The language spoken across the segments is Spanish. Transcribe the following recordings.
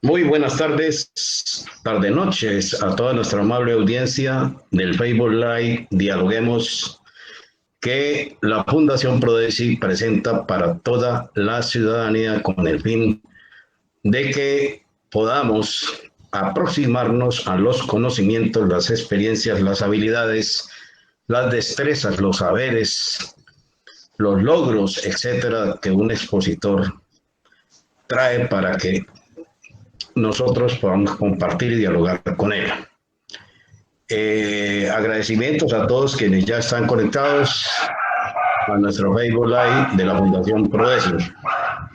Muy buenas tardes, tarde noches a toda nuestra amable audiencia del Facebook Live Dialoguemos que la Fundación Prodesi presenta para toda la ciudadanía con el fin de que podamos aproximarnos a los conocimientos, las experiencias, las habilidades, las destrezas, los saberes, los logros, etcétera, que un expositor trae para que nosotros podamos compartir y dialogar con él. Agradecimientos a todos quienes ya están conectados a nuestro Facebook Live de la Fundación Prodesi.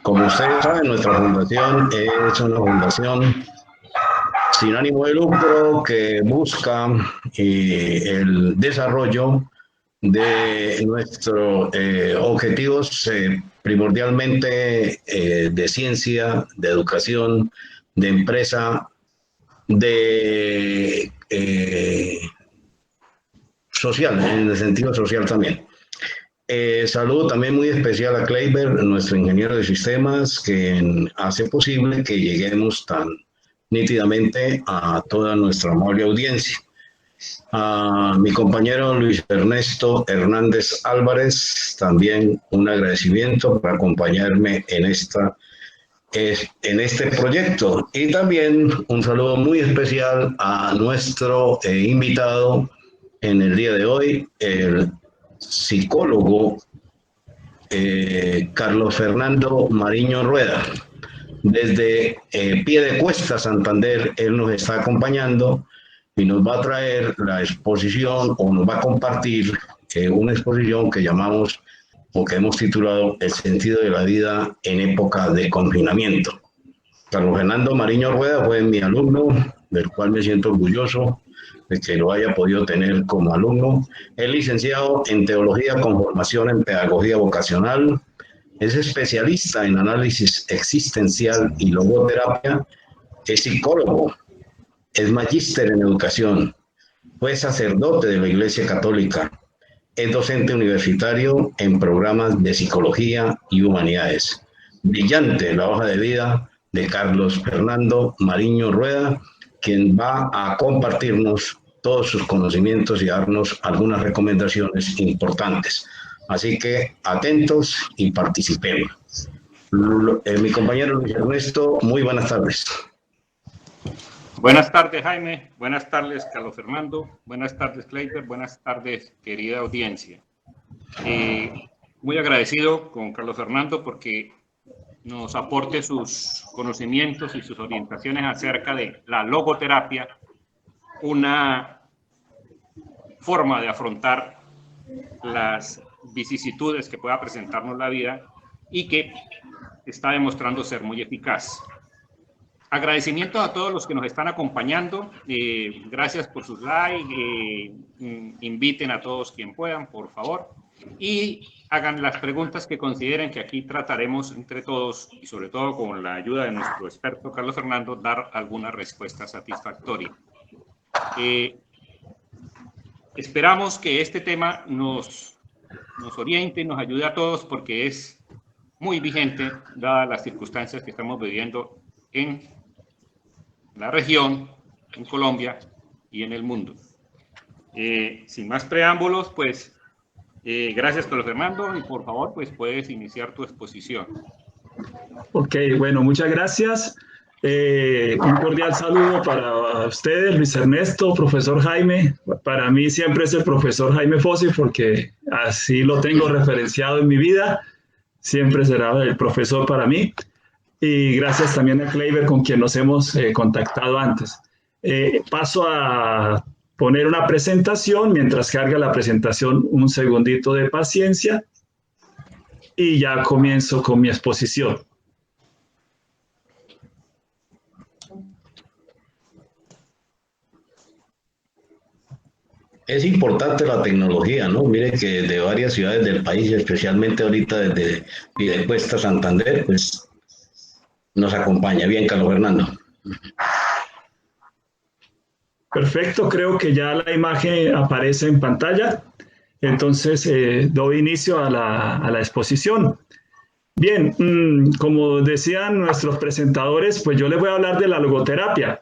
Como ustedes saben, nuestra fundación es una fundación sin ánimo de lucro que busca el desarrollo de nuestros objetivos primordialmente de ciencia, de educación, de empresa, de social, en el sentido social también. Saludo también muy especial a Kleiber, nuestro ingeniero de sistemas, que hace posible que lleguemos tan nítidamente a toda nuestra amable audiencia. A mi compañero Luis Ernesto Hernández Álvarez, también un agradecimiento por acompañarme en este proyecto. Y también un saludo muy especial a nuestro invitado en el día de hoy, el psicólogo Carlos Fernando Mariño Rueda. Desde Piedecuesta, Santander, él nos está acompañando y nos va a traer la exposición o nos va a compartir una exposición que llamamos o que hemos titulado El sentido de la vida en época de confinamiento. Carlos Fernando Mariño Rueda fue mi alumno, del cual me siento orgulloso de que lo haya podido tener como alumno. Es licenciado en Teología con formación en Pedagogía Vocacional. Es especialista en análisis existencial y logoterapia. Es psicólogo. Es magíster en educación. Fue sacerdote de la Iglesia Católica. Es docente universitario en programas de psicología y humanidades. Brillante la hoja de vida de Carlos Fernando Mariño Rueda, quien va a compartirnos todos sus conocimientos y darnos algunas recomendaciones importantes. Así que atentos y participemos. Mi compañero Luis Ernesto, muy buenas tardes. Buenas tardes, Jaime. Buenas tardes, Carlos Fernando. Buenas tardes, Kleiber. Buenas tardes, querida audiencia. Muy agradecido con Carlos Fernando porque nos aporte sus conocimientos y sus orientaciones acerca de la logoterapia, una forma de afrontar las vicisitudes que pueda presentarnos la vida y que está demostrando ser muy eficaz. Agradecimientos a todos los que nos están acompañando. Gracias por sus likes. Inviten a todos quien puedan, por favor. Y hagan las preguntas que consideren que aquí trataremos entre todos y sobre todo con la ayuda de nuestro experto Carlos Fernando, dar alguna respuesta satisfactoria. Esperamos que este tema nos oriente y nos ayude a todos porque es muy vigente dadas las circunstancias que estamos viviendo en la región, en Colombia y en el mundo. Sin más preámbulos, pues gracias, Carlos Fernando, y por favor, pues puedes iniciar tu exposición. Ok, bueno, muchas gracias. Un cordial saludo para ustedes, Luis Ernesto, profesor Jaime. Para mí siempre es el profesor Jaime Fossi porque así lo tengo referenciado en mi vida. Siempre será el profesor para mí. Y gracias también a Kleiber, con quien nos hemos contactado antes. Paso a poner una presentación. Mientras carga la presentación, un segundito de paciencia. Y ya comienzo con mi exposición. Es importante la tecnología, ¿no? Mire que de varias ciudades del país, especialmente ahorita desde Piedecuesta, Santander, pues nos acompaña. Bien, Carlos Fernando. Perfecto, creo que ya la imagen aparece en pantalla. Entonces, doy inicio a la exposición. Bien, como decían nuestros presentadores, pues yo les voy a hablar de la logoterapia.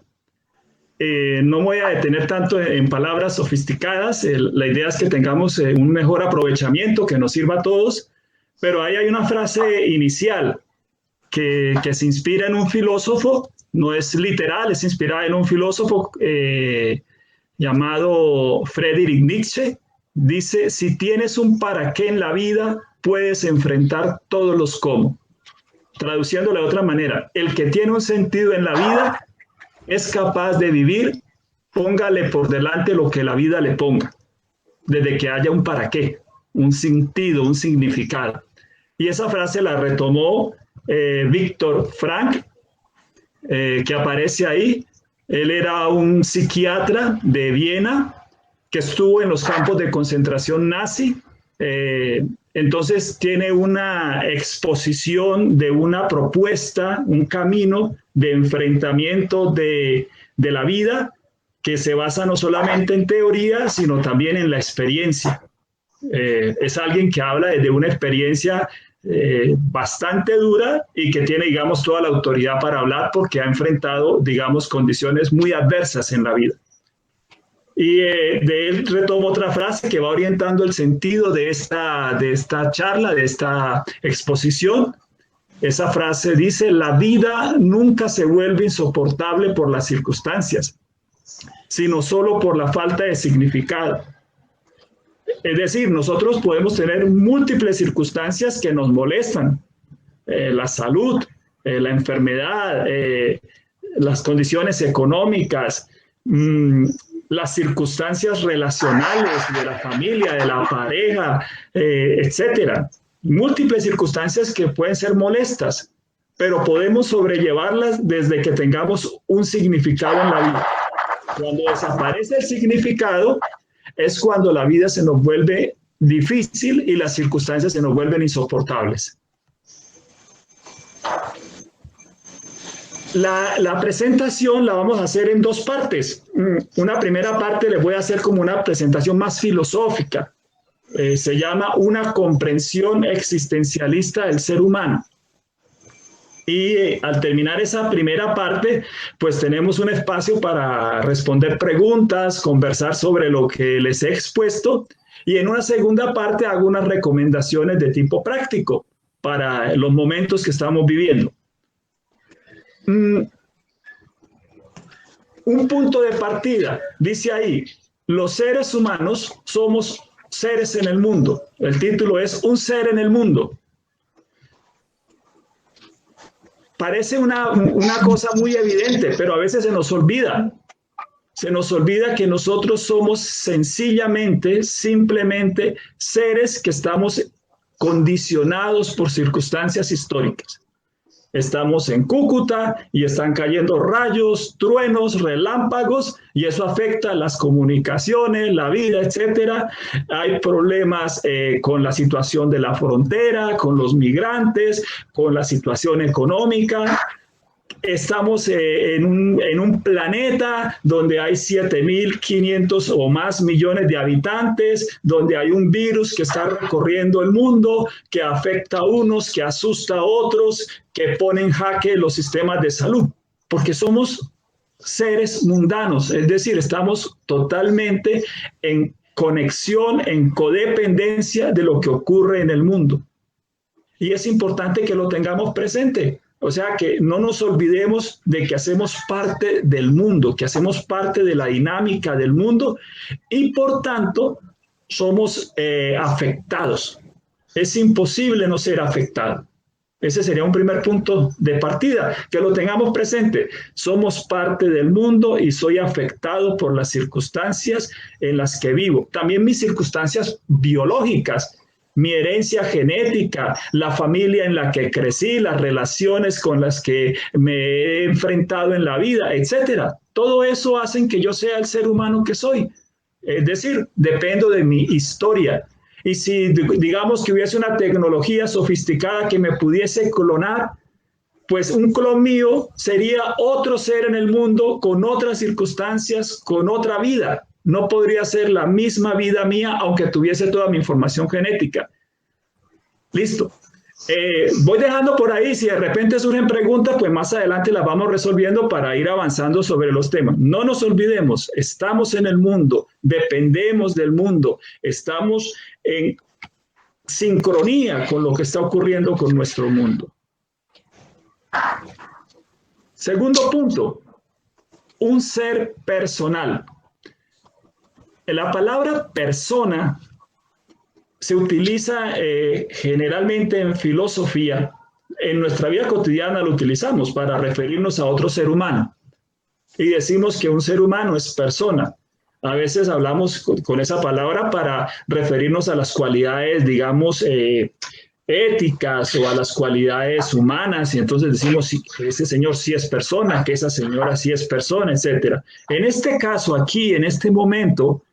No me voy a detener tanto en palabras sofisticadas. La idea es que tengamos un mejor aprovechamiento, que nos sirva a todos. Pero ahí hay una frase inicial que se inspira en un filósofo, no es literal, es inspirada en un filósofo llamado Friedrich Nietzsche. Dice, si tienes un para qué en la vida, puedes enfrentar todos los cómo. Traduciéndolo de otra manera, el que tiene un sentido en la vida es capaz de vivir, póngale por delante lo que la vida le ponga, desde que haya un para qué, un sentido, un significado. Y esa frase la retomó Viktor Frankl, que aparece ahí. Él era un psiquiatra de Viena que estuvo en los campos de concentración nazi. Entonces tiene una exposición de una propuesta, un camino de enfrentamiento de la vida que se basa no solamente en teoría, sino también en la experiencia. Es alguien que habla desde una experiencia bastante dura y que tiene, digamos, toda la autoridad para hablar porque ha enfrentado, digamos, condiciones muy adversas en la vida. Y de él retomo otra frase que va orientando el sentido de esta charla, de esta exposición. Esa frase dice, la vida nunca se vuelve insoportable por las circunstancias, sino solo por la falta de significado. Es decir, nosotros podemos tener múltiples circunstancias que nos molestan. La salud, la enfermedad, las condiciones económicas, las circunstancias relacionales de la familia, de la pareja, etcétera. Múltiples circunstancias que pueden ser molestas, pero podemos sobrellevarlas desde que tengamos un significado en la vida. Cuando desaparece el significado, es cuando la vida se nos vuelve difícil y las circunstancias se nos vuelven insoportables. La presentación la vamos a hacer en dos partes. Una primera parte les voy a hacer como una presentación más filosófica. Se llama Una comprensión existencialista del ser humano. Y al terminar esa primera parte, pues tenemos un espacio para responder preguntas, conversar sobre lo que les he expuesto. Y en una segunda parte hago unas recomendaciones de tipo práctico para los momentos que estamos viviendo. Un punto de partida, dice ahí, los seres humanos somos seres en el mundo. El título es Un ser en el mundo. Parece una cosa muy evidente, pero a veces se nos olvida. Se nos olvida que nosotros somos sencillamente, simplemente seres que estamos condicionados por circunstancias históricas. Estamos en Cúcuta y están cayendo rayos, truenos, relámpagos y eso afecta las comunicaciones, la vida, etcétera. Hay problemas con la situación de la frontera, con los migrantes, con la situación económica. Estamos en un planeta donde hay 7.500 o más millones de habitantes, donde hay un virus que está recorriendo el mundo, que afecta a unos, que asusta a otros, que pone en jaque los sistemas de salud, porque somos seres mundanos, es decir, estamos totalmente en conexión, en codependencia de lo que ocurre en el mundo. Y es importante que lo tengamos presente. O sea, que no nos olvidemos de que hacemos parte del mundo, que hacemos parte de la dinámica del mundo y por tanto somos afectados. Es imposible no ser afectado. Ese sería un primer punto de partida, que lo tengamos presente. Somos parte del mundo y soy afectado por las circunstancias en las que vivo. También mis circunstancias biológicas, mi herencia genética, la familia en la que crecí, las relaciones con las que me he enfrentado en la vida, etcétera. Todo eso hace que yo sea el ser humano que soy. Es decir, dependo de mi historia. Y si digamos que hubiese una tecnología sofisticada que me pudiese clonar, pues un clon mío sería otro ser en el mundo con otras circunstancias, con otra vida. No podría ser la misma vida mía aunque tuviese toda mi información genética. Listo. Voy dejando por ahí, si de repente surgen preguntas, pues más adelante las vamos resolviendo para ir avanzando sobre los temas. No nos olvidemos, estamos en el mundo, dependemos del mundo, estamos en sincronía con lo que está ocurriendo con nuestro mundo. Segundo punto, un ser personal. La palabra persona se utiliza generalmente en filosofía. En nuestra vida cotidiana lo utilizamos para referirnos a otro ser humano. Y decimos que un ser humano es persona. A veces hablamos con esa palabra para referirnos a las cualidades, digamos, éticas o a las cualidades humanas, y entonces decimos que ese señor sí es persona, que esa señora sí es persona, etc. En este caso, aquí, en este momento,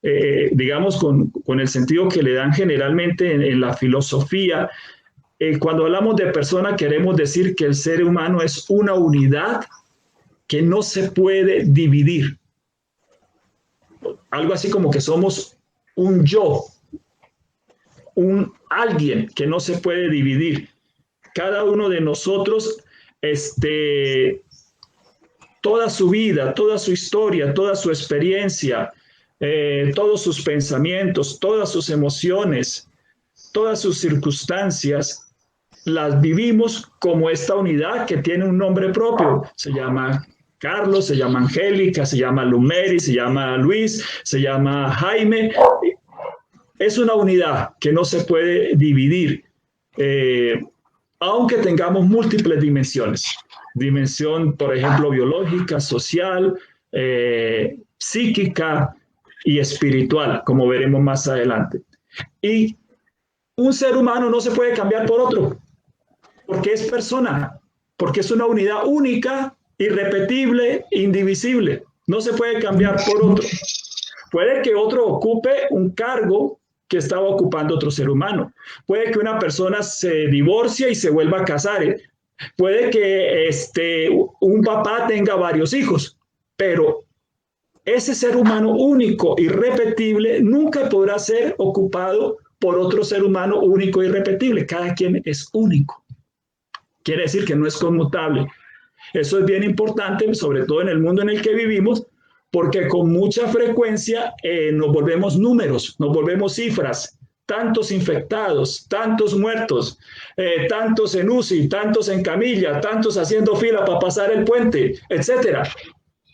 digamos, con el sentido que le dan generalmente en la filosofía, cuando hablamos de persona queremos decir que el ser humano es una unidad que no se puede dividir. Algo así como que somos un yo, un alguien que no se puede dividir. Cada uno de nosotros, toda su vida, toda su historia, toda su experiencia, todos sus pensamientos, todas sus emociones, todas sus circunstancias, las vivimos como esta unidad que tiene un nombre propio. Se llama Carlos, se llama Angélica, se llama Lumeri, se llama Luis, se llama Jaime. Es una unidad que no se puede dividir, aunque tengamos múltiples dimensiones. Dimensión, por ejemplo, biológica, social, psíquica y espiritual, como veremos más adelante. Y un ser humano no se puede cambiar por otro, porque es persona, porque es una unidad única, irrepetible, indivisible. No se puede cambiar por otro. Puede que otro ocupe un cargo que estaba ocupando otro ser humano. Puede que una persona se divorcie y se vuelva a casar. Puede que un papá tenga varios hijos, pero ese ser humano único, irrepetible, nunca podrá ser ocupado por otro ser humano único, irrepetible. Cada quien es único. Quiere decir que no es conmutable. Eso es bien importante, sobre todo en el mundo en el que vivimos, porque con mucha frecuencia nos volvemos números, nos volvemos cifras, tantos infectados, tantos muertos, tantos en UCI, tantos en camilla, tantos haciendo fila para pasar el puente, etcétera.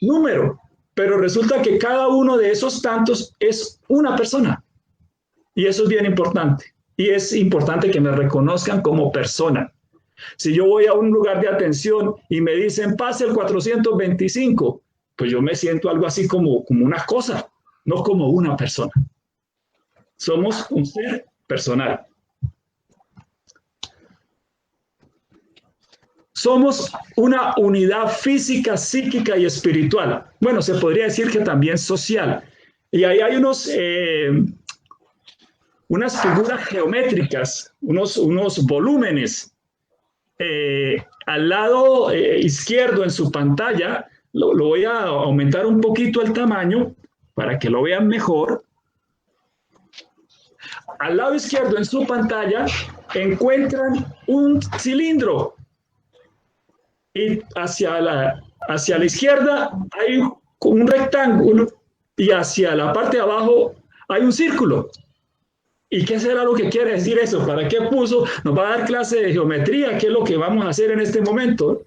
Número, pero resulta que cada uno de esos tantos es una persona. Y eso es bien importante. Y es importante que me reconozcan como persona. Si yo voy a un lugar de atención y me dicen, pase el 425, pues yo me siento algo así como una cosa, no como una persona. Somos un ser personal. Somos una unidad física, psíquica y espiritual. Bueno, se podría decir que también social. Y ahí hay unas figuras geométricas, unos volúmenes. Al lado izquierdo en su pantalla, lo voy a aumentar un poquito el tamaño para que lo vean mejor. Al lado izquierdo en su pantalla encuentran un cilindro y hacia la izquierda hay un rectángulo y hacia la parte de abajo hay un círculo. ¿Y qué será lo que quiere decir eso? ¿Para qué puso? Nos va a dar clase de geometría, ¿qué es lo que vamos a hacer en este momento?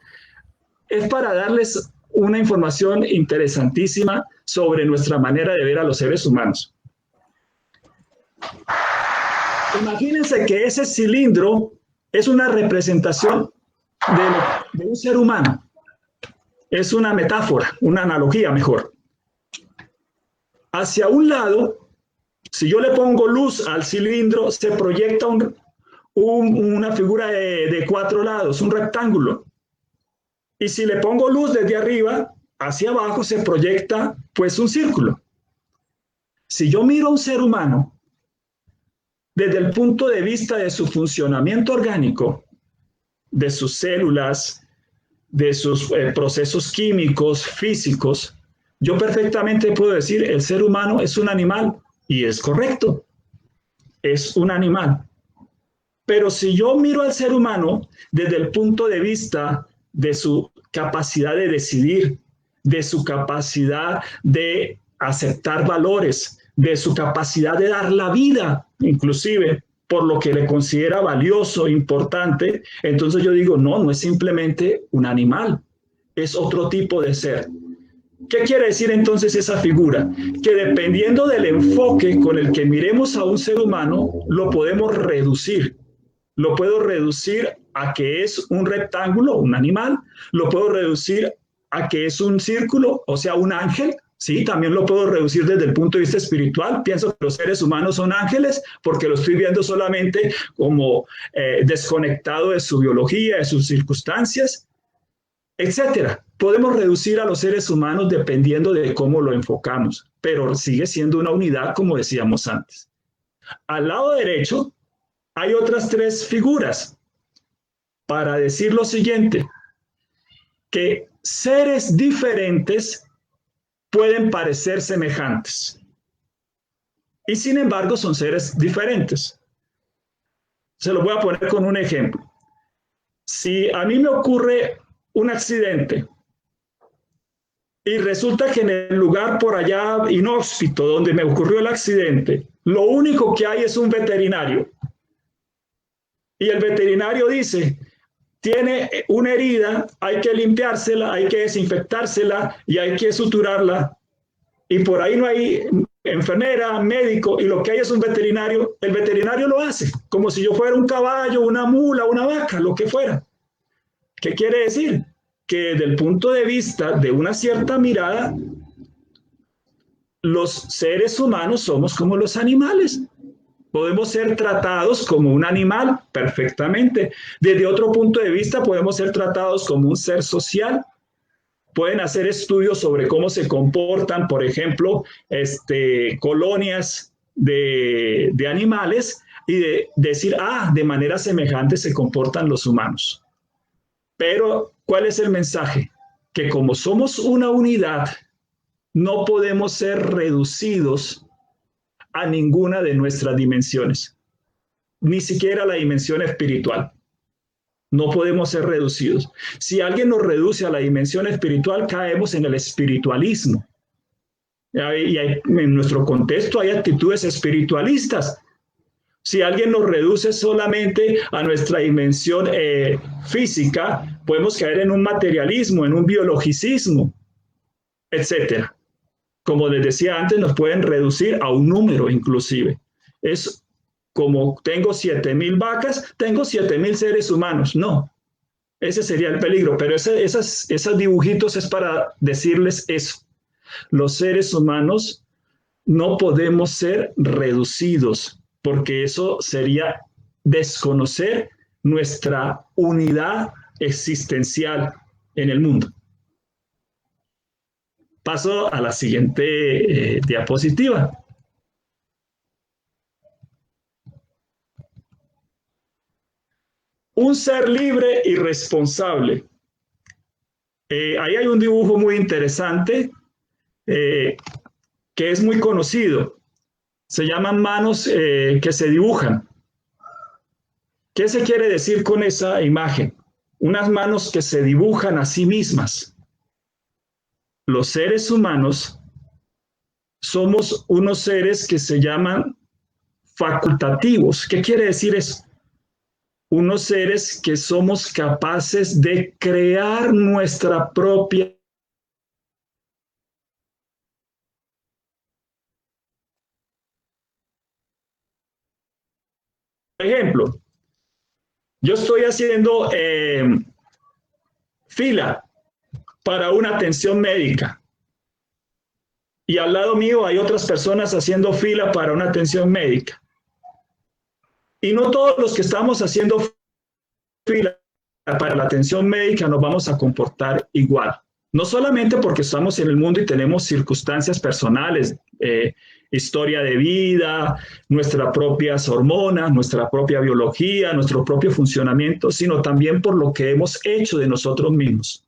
Es para darles una información interesantísima sobre nuestra manera de ver a los seres humanos. Imagínense que ese cilindro es una representación de un ser humano. Es una metáfora, una analogía mejor. Hacia un lado, si yo le pongo luz al cilindro, se proyecta una figura de 4 lados, un rectángulo. Y si le pongo luz desde arriba hacia abajo, se proyecta pues un círculo. Si yo miro a un ser humano desde el punto de vista de su funcionamiento orgánico, de sus células, de sus procesos químicos, físicos, yo perfectamente puedo decir, el ser humano es un animal. Y es correcto, es un animal. Pero si yo miro al ser humano desde el punto de vista de su capacidad de decidir, de su capacidad de aceptar valores, de su capacidad de dar la vida, inclusive por lo que le considera valioso, importante, entonces yo digo, no, no es simplemente un animal, es otro tipo de ser. ¿Qué quiere decir entonces esa figura? Que dependiendo del enfoque con el que miremos a un ser humano, lo podemos reducir. Lo puedo reducir a que es un rectángulo, un animal. Lo puedo reducir a que es un círculo, o sea, un ángel. Sí, también lo puedo reducir desde el punto de vista espiritual. Pienso que los seres humanos son ángeles porque lo estoy viendo solamente como desconectado de su biología, de sus circunstancias, etcétera. Podemos reducir a los seres humanos dependiendo de cómo lo enfocamos, pero sigue siendo una unidad, como decíamos antes. Al lado derecho hay otras tres figuras para decir lo siguiente, que seres diferentes pueden parecer semejantes y sin embargo son seres diferentes. Se lo voy a poner con un ejemplo. Si a mí me ocurre un accidente y resulta que en el lugar por allá inhóspito donde me ocurrió el accidente, lo único que hay es un veterinario. Y el veterinario dice, tiene una herida, hay que limpiársela, hay que desinfectársela y hay que suturarla. Y por ahí no hay enfermera, médico, y lo que hay es un veterinario. El veterinario lo hace, como si yo fuera un caballo, una mula, una vaca, lo que fuera. ¿Qué quiere decir? Que desde el punto de vista de una cierta mirada, los seres humanos somos como los animales. Podemos ser tratados como un animal perfectamente. Desde otro punto de vista, podemos ser tratados como un ser social. Pueden hacer estudios sobre cómo se comportan, por ejemplo, colonias de animales y decir, de manera semejante se comportan los humanos. Pero, ¿cuál es el mensaje? Que como somos una unidad, no podemos ser reducidos a ninguna de nuestras dimensiones, ni siquiera a la dimensión espiritual. No podemos ser reducidos. Si alguien nos reduce a la dimensión espiritual, caemos en el espiritualismo. Y en nuestro contexto hay actitudes espiritualistas. Si alguien nos reduce solamente a nuestra dimensión física, podemos caer en un materialismo, en un biologicismo, etcétera. Como les decía antes, nos pueden reducir a un número inclusive. Es como tengo 7,000 vacas, tengo 7,000 seres humanos. No, ese sería el peligro, pero esos dibujitos es para decirles eso. Los seres humanos no podemos ser reducidos, porque eso sería desconocer nuestra unidad existencial en el mundo. Paso a la siguiente diapositiva. Un ser libre y responsable. Ahí hay un dibujo muy interesante que es muy conocido. Se llaman manos que se dibujan. ¿Qué se quiere decir con esa imagen? Unas manos que se dibujan a sí mismas. Los seres humanos somos unos seres que se llaman facultativos. ¿Qué quiere decir eso? Unos seres que somos capaces de crear nuestra propia ejemplo. Yo estoy haciendo fila para una atención médica y al lado mío hay otras personas haciendo fila para una atención médica. Y no todos los que estamos haciendo fila para la atención médica nos vamos a comportar igual. No solamente porque estamos en el mundo y tenemos circunstancias personales, historia de vida, nuestras propias hormonas, nuestra propia biología, nuestro propio funcionamiento, sino también por lo que hemos hecho de nosotros mismos.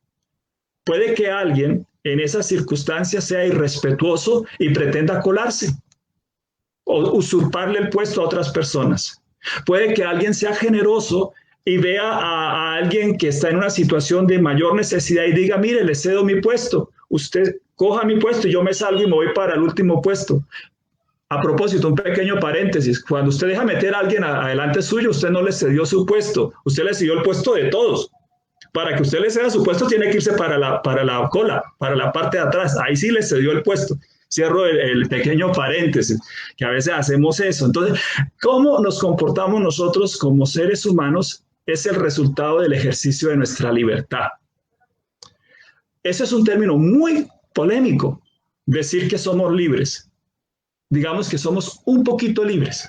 Puede que alguien en esas circunstancias sea irrespetuoso y pretenda colarse o usurparle el puesto a otras personas. Puede que alguien sea generoso y vea a alguien que está en una situación de mayor necesidad y diga, mire, le cedo mi puesto, usted coja mi puesto y yo me salgo y me voy para el último puesto. A propósito, un pequeño paréntesis, cuando usted deja meter a alguien adelante suyo, usted no le cedió su puesto, usted le cedió el puesto de todos. Para que usted le ceda su puesto tiene que irse para la cola, para la parte de atrás, ahí sí le cedió el puesto. Cierro el pequeño paréntesis, que a veces hacemos eso. Entonces, ¿cómo nos comportamos nosotros como seres humanos? Es el resultado del ejercicio de nuestra libertad. Ese es un término muy polémico, decir que somos libres. Digamos que somos un poquito libres.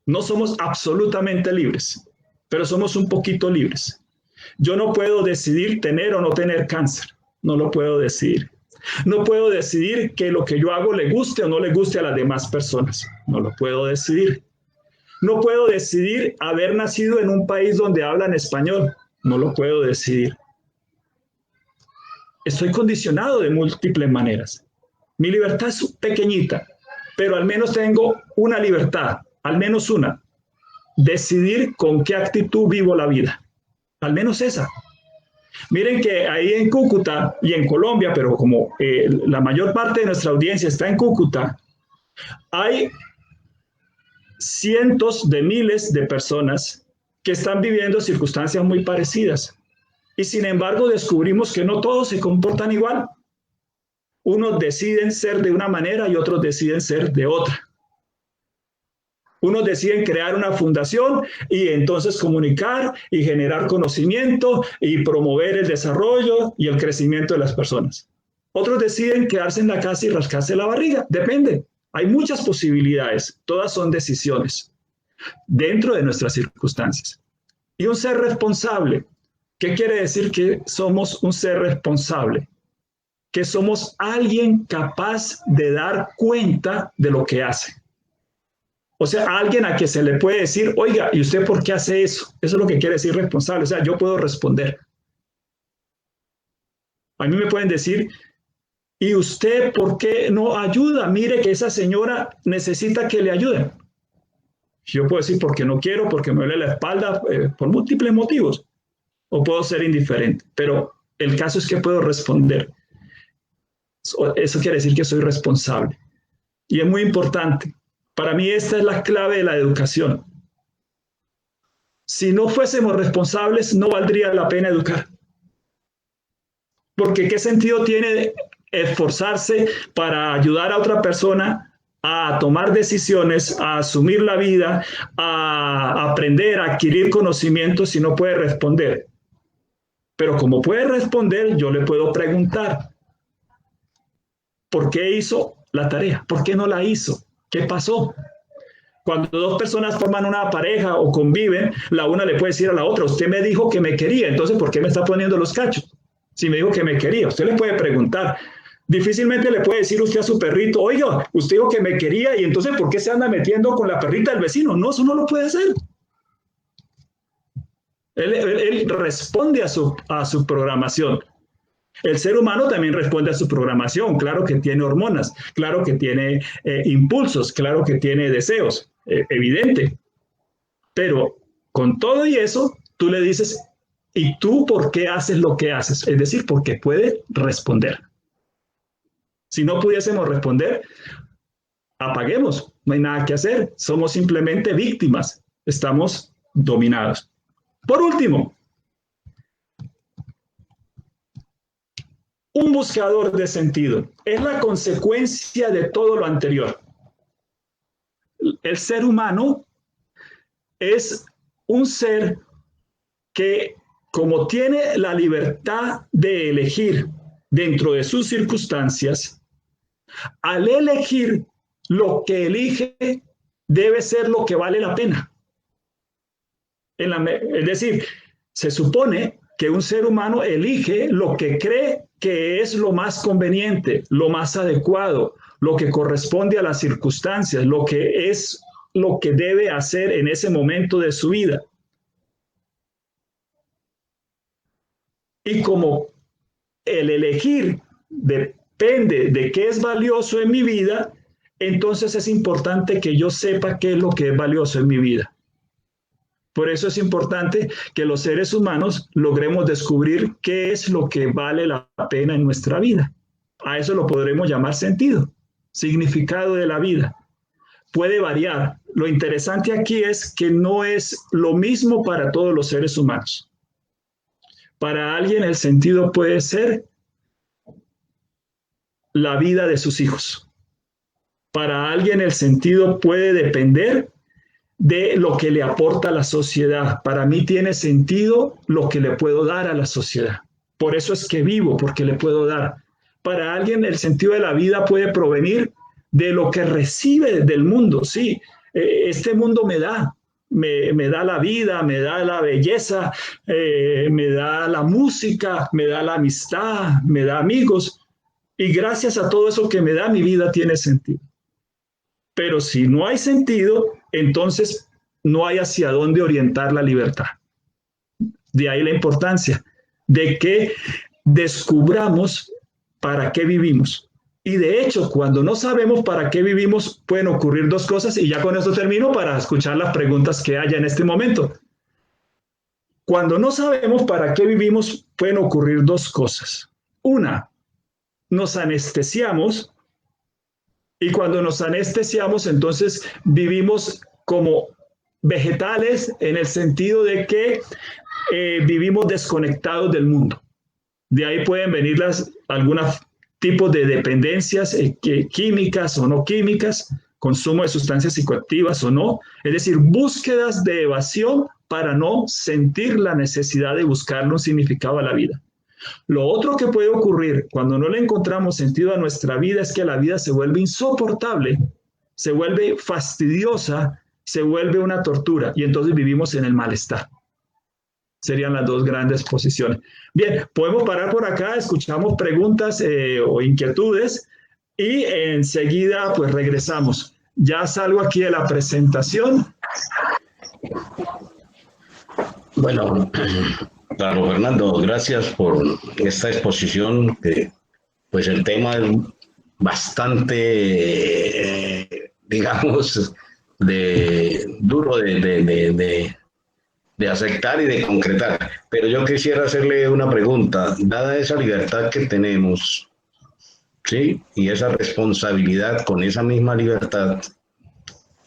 No somos absolutamente libres, pero somos un poquito libres. Yo no puedo decidir tener o no tener cáncer. No lo puedo decidir. No puedo decidir que lo que yo hago le guste o no le guste a las demás personas. No lo puedo decidir. No puedo decidir haber nacido en un país donde hablan español. No lo puedo decidir. Estoy condicionado de múltiples maneras. Mi libertad es pequeñita, pero al menos tengo una libertad, al menos una. Decidir con qué actitud vivo la vida. Al menos esa. Miren que ahí en Cúcuta y en Colombia, pero como la mayor parte de nuestra audiencia está en Cúcuta, hay cientos de miles de personas que están viviendo circunstancias muy parecidas. Y sin embargo descubrimos que no todos se comportan igual. Unos deciden ser de una manera y otros deciden ser de otra. Unos deciden crear una fundación y entonces comunicar y generar conocimiento y promover el desarrollo y el crecimiento de las personas. Otros deciden quedarse en la casa y rascarse la barriga. Depende. Hay muchas posibilidades. Todas son decisiones dentro de nuestras circunstancias. Y un ser responsable. ¿Qué quiere decir que somos un ser responsable? Que somos alguien capaz de dar cuenta de lo que hace. O sea, alguien a quien se le puede decir, oiga, ¿y usted por qué hace eso? Eso es lo que quiere decir responsable. O sea, yo puedo responder. A mí me pueden decir, ¿y usted por qué no ayuda? Mire que esa señora necesita que le ayuden. Yo puedo decir, porque no quiero, porque me duele la espalda, por múltiples motivos. O puedo ser indiferente. Pero el caso es que puedo responder. Eso quiere decir que soy responsable. Y es muy importante. Para mí esta es la clave de la educación. Si no fuésemos responsables, no valdría la pena educar. Porque ¿qué sentido tiene esforzarse para ayudar a otra persona a tomar decisiones, a asumir la vida, a aprender, a adquirir conocimientos si no puede responder? Pero como puede responder, yo le puedo preguntar, ¿por qué hizo la tarea? ¿Por qué no la hizo? ¿Qué pasó? Cuando dos personas forman una pareja o conviven, la una le puede decir a la otra, usted me dijo que me quería, entonces ¿por qué me está poniendo los cachos? Si me dijo que me quería, usted le puede preguntar. Difícilmente le puede decir usted a su perrito, oiga, usted dijo que me quería y entonces ¿por qué se anda metiendo con la perrita del vecino? No, eso no lo puede hacer. Él responde a su programación. El ser humano también responde a su programación. Claro que tiene hormonas, claro que tiene impulsos, claro que tiene deseos, evidente. Pero con todo y eso, tú le dices, ¿y tú por qué haces lo que haces? Es decir, porque puede responder. Si no pudiésemos responder, apaguemos, no hay nada que hacer. Somos simplemente víctimas, estamos dominados. Por último, un buscador de sentido es la consecuencia de todo lo anterior. El ser humano es un ser que, como tiene la libertad de elegir dentro de sus circunstancias, al elegir lo que elige debe ser lo que vale la pena. Es decir, se supone que un ser humano elige lo que cree que es lo más conveniente, lo más adecuado, lo que corresponde a las circunstancias, lo que es lo que debe hacer en ese momento de su vida. Y como el elegir depende de qué es valioso en mi vida, entonces es importante que yo sepa qué es lo que es valioso en mi vida. Por eso es importante que los seres humanos logremos descubrir qué es lo que vale la pena en nuestra vida. A eso lo podremos llamar sentido, significado de la vida. Puede variar. Lo interesante aquí es que no es lo mismo para todos los seres humanos. Para alguien el sentido puede ser la vida de sus hijos. Para alguien el sentido puede depender de lo que le aporta a la sociedad. Para mí tiene sentido lo que le puedo dar a la sociedad. Por eso es que vivo, porque le puedo dar. Para alguien el sentido de la vida puede provenir de lo que recibe del mundo. Sí, este mundo me da la vida, me da la belleza, me da la música, me da la amistad, me da amigos. Y gracias a todo eso que me da, mi vida tiene sentido. Pero si no hay sentido, entonces no hay hacia dónde orientar la libertad. De ahí la importancia de que descubramos para qué vivimos. Y de hecho, cuando no sabemos para qué vivimos, pueden ocurrir dos cosas, y ya con esto termino para escuchar las preguntas que haya en este momento. Cuando no sabemos para qué vivimos, pueden ocurrir dos cosas. Una, nos anestesiamos, y cuando nos anestesiamos, entonces vivimos como vegetales en el sentido de que vivimos desconectados del mundo. De ahí pueden venir algunos tipos de dependencias químicas o no químicas, consumo de sustancias psicoactivas o no, es decir, búsquedas de evasión para no sentir la necesidad de buscarle un significado a la vida. Lo otro que puede ocurrir cuando no le encontramos sentido a nuestra vida es que la vida se vuelve insoportable, se vuelve fastidiosa, se vuelve una tortura y entonces vivimos en el malestar. Serían las dos grandes posiciones. Bien, podemos parar por acá, escuchamos preguntas o inquietudes y enseguida pues regresamos. Ya salgo aquí de la presentación. Bueno, claro, Fernando, gracias por esta exposición. Pues el tema es bastante, digamos, duro de aceptar y de concretar. Pero yo quisiera hacerle una pregunta. Dada esa libertad que tenemos, ¿sí? Y esa responsabilidad con esa misma libertad,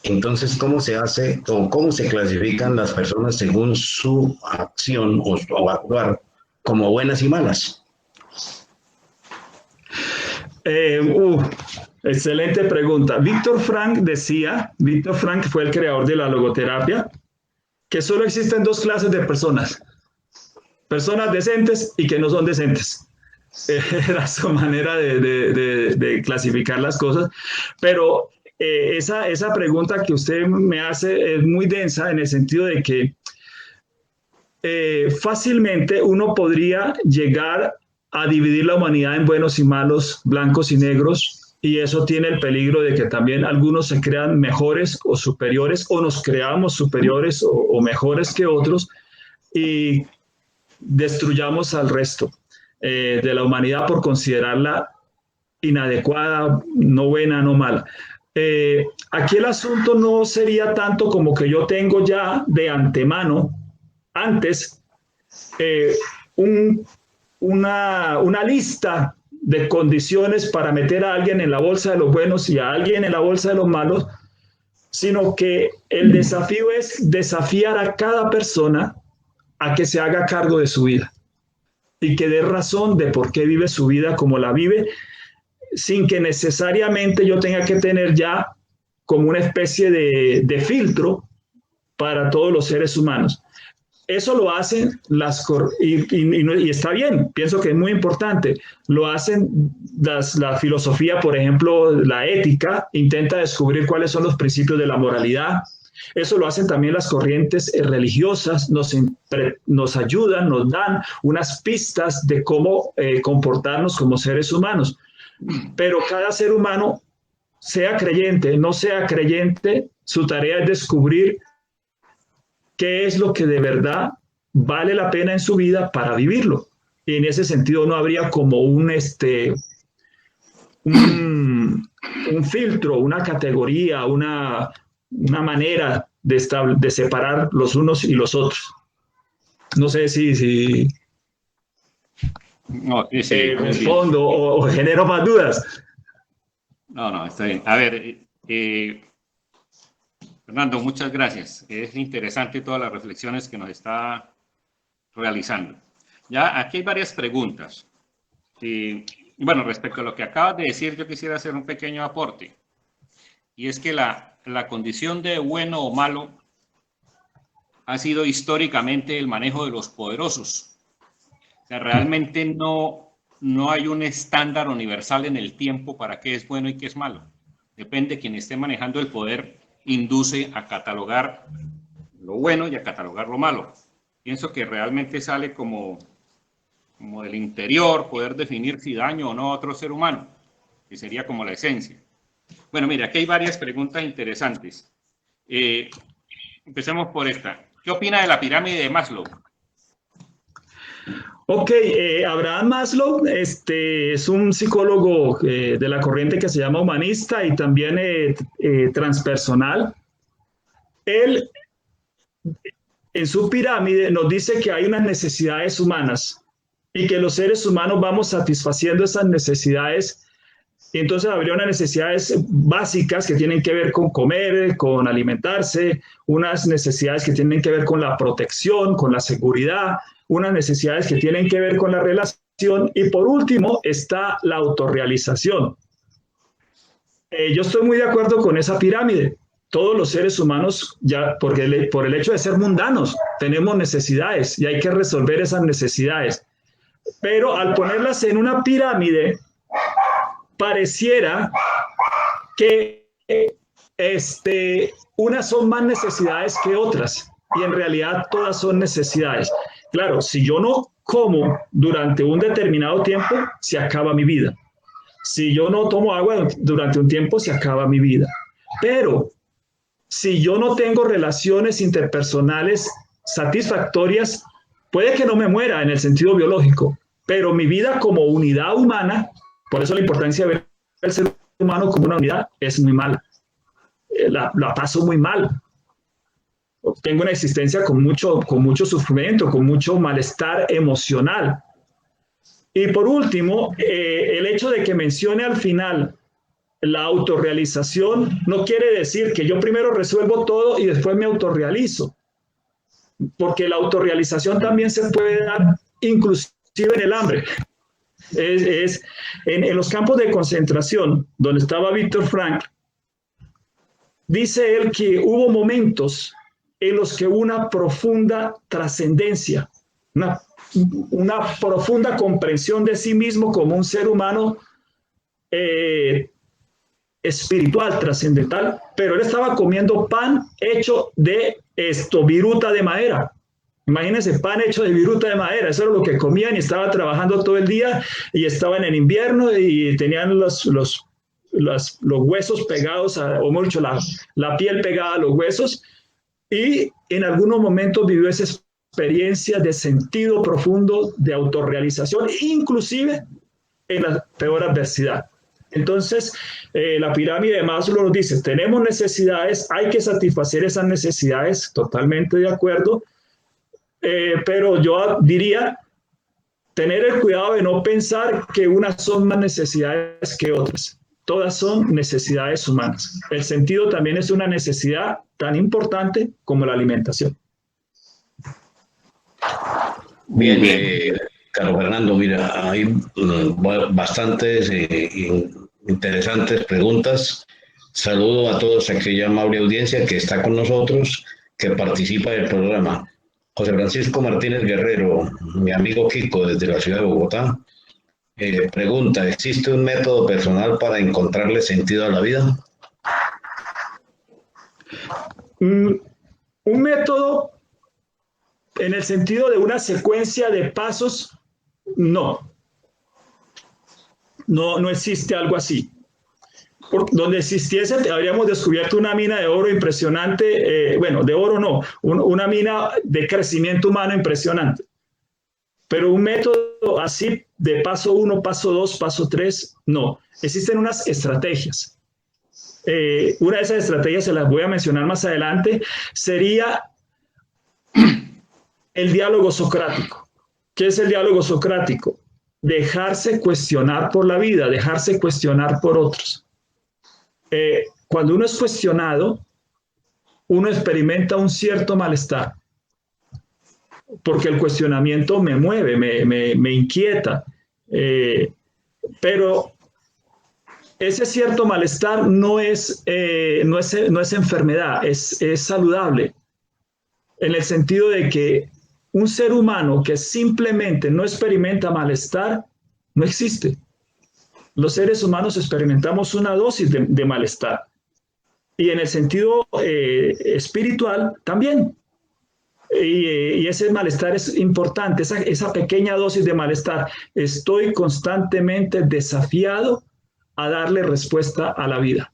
entonces, ¿cómo se hace o cómo se clasifican las personas según su acción o su actuar como buenas y malas? Excelente pregunta. Víctor Frank fue el creador de la logoterapia, que solo existen dos clases de personas: personas decentes y que no son decentes. Era su manera de clasificar las cosas, pero esa pregunta que usted me hace es muy densa en el sentido de que fácilmente uno podría llegar a dividir la humanidad en buenos y malos, blancos y negros, y eso tiene el peligro de que también algunos se crean mejores o superiores, o nos creamos superiores o mejores que otros, y destruyamos al resto de la humanidad por considerarla inadecuada, no buena, no mala. Aquí el asunto no sería tanto como que yo tengo ya de antemano, antes, una lista de condiciones para meter a alguien en la bolsa de los buenos y a alguien en la bolsa de los malos, sino que el desafío es desafiar a cada persona a que se haga cargo de su vida y que dé razón de por qué vive su vida como la vive, sin que necesariamente yo tenga que tener ya como una especie de filtro para todos los seres humanos. Eso lo hacen y está bien, pienso que es muy importante. Lo hacen la filosofía, por ejemplo, la ética, intenta descubrir cuáles son los principios de la moralidad. Eso lo hacen también las corrientes religiosas, nos ayudan, nos dan unas pistas de cómo comportarnos como seres humanos. Pero cada ser humano, sea creyente, no sea creyente, su tarea es descubrir qué es lo que de verdad vale la pena en su vida para vivirlo. Y en ese sentido no habría como un filtro, una categoría, una manera de separar los unos y los otros. No sé si No, sí, respondo o genero más dudas. No, está bien. A ver, Fernando, muchas gracias. Es interesante todas las reflexiones que nos está realizando. Ya aquí hay varias preguntas. Bueno, respecto a lo que acabas de decir, yo quisiera hacer un pequeño aporte. Y es que la condición de bueno o malo ha sido históricamente el manejo de los poderosos. O sea, realmente no hay un estándar universal en el tiempo para qué es bueno y qué es malo. Depende de quien esté manejando el poder, induce a catalogar lo bueno y a catalogar lo malo. Pienso que realmente sale como del interior poder definir si daño o no a otro ser humano, que sería como la esencia. Bueno, mira, aquí hay varias preguntas interesantes. Empecemos por esta. ¿Qué opina de la pirámide de Maslow? Ok, Abraham Maslow es un psicólogo de la corriente que se llama humanista y también transpersonal. Él, en su pirámide, nos dice que hay unas necesidades humanas y que los seres humanos vamos satisfaciendo esas necesidades. Y entonces habría unas necesidades básicas que tienen que ver con comer, con alimentarse, unas necesidades que tienen que ver con la protección, con la seguridad, unas necesidades que tienen que ver con la relación y por último está la autorrealización. Yo estoy muy de acuerdo con esa pirámide. Todos los seres humanos, ya por el hecho de ser mundanos, tenemos necesidades y hay que resolver esas necesidades. Pero al ponerlas en una pirámide, pareciera que unas son más necesidades que otras y en realidad todas son necesidades. Claro, si yo no como durante un determinado tiempo, se acaba mi vida. Si yo no tomo agua durante un tiempo, se acaba mi vida. Pero si yo no tengo relaciones interpersonales satisfactorias, puede que no me muera en el sentido biológico, pero mi vida como unidad humana, por eso la importancia de ver al ser humano como una unidad, es muy mala. La paso muy mal. Tengo una existencia con mucho sufrimiento, con mucho malestar emocional. Y por último, el hecho de que mencione al final la autorrealización no quiere decir que yo primero resuelvo todo y después me autorrealizo. Porque la autorrealización también se puede dar inclusive en el hambre. En los campos de concentración, donde estaba Víctor Frank, dice él que hubo momentos en los que una profunda trascendencia, una profunda comprensión de sí mismo como un ser humano espiritual, trascendental, pero él estaba comiendo pan hecho de viruta de madera. Imagínense, pan hecho de viruta de madera, eso era lo que comían y estaba trabajando todo el día y estaban en invierno y tenían los huesos pegados, o mucho la piel pegada a los huesos y en algunos momentos vivió esa experiencia de sentido profundo, de autorrealización, inclusive en la peor adversidad. Entonces, la pirámide de Maslow nos dice, tenemos necesidades, hay que satisfacer esas necesidades, totalmente de acuerdo, pero yo diría, tener el cuidado de no pensar que unas son más necesidades que otras. Todas son necesidades humanas. El sentido también es una necesidad tan importante como la alimentación. Bien, Carlos Fernando, mira, hay bastantes interesantes preguntas. Saludo a todos aquella amable audiencia que está con nosotros, que participa del programa. José Francisco Martínez Guerrero, mi amigo Kiko desde la ciudad de Bogotá, pregunta, ¿existe un método personal para encontrarle sentido a la vida? Un método en el sentido de una secuencia de pasos, no existe algo así. Donde existiese, habríamos descubierto una mina de oro impresionante, de oro no, una mina de crecimiento humano impresionante. Pero un método así de paso 1, paso 2, paso 3, no. Existen unas estrategias. una de esas estrategias se las voy a mencionar más adelante, sería el diálogo socrático. ¿Qué es el diálogo socrático? Dejarse cuestionar por la vida, dejarse cuestionar por otros. Cuando uno es cuestionado, uno experimenta un cierto malestar, porque el cuestionamiento me mueve, me inquieta, pero ese cierto malestar no es enfermedad, es saludable, en el sentido de que un ser humano que simplemente no experimenta malestar, no existe. Los seres humanos experimentamos una dosis de malestar. Y en el sentido espiritual también. Y ese malestar es importante, esa pequeña dosis de malestar. Estoy constantemente desafiado a darle respuesta a la vida.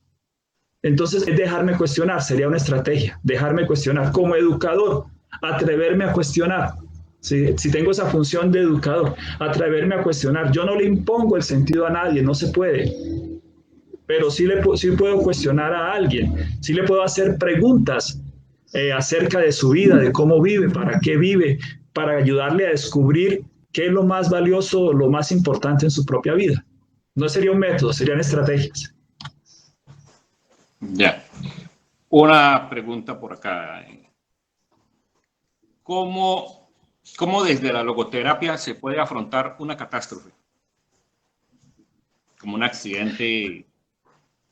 Entonces, es dejarme cuestionar, sería una estrategia, dejarme cuestionar como educador, atreverme a cuestionar. Si tengo esa función de educador, atreverme a cuestionar. Yo no le impongo el sentido a nadie, no se puede. Pero sí puedo cuestionar a alguien, sí le puedo hacer preguntas acerca de su vida, de cómo vive, para qué vive, para ayudarle a descubrir qué es lo más valioso, lo más importante en su propia vida. No sería un método, serían estrategias. Ya. Una pregunta por acá. ¿Cómo desde la logoterapia se puede afrontar una catástrofe? Como un accidente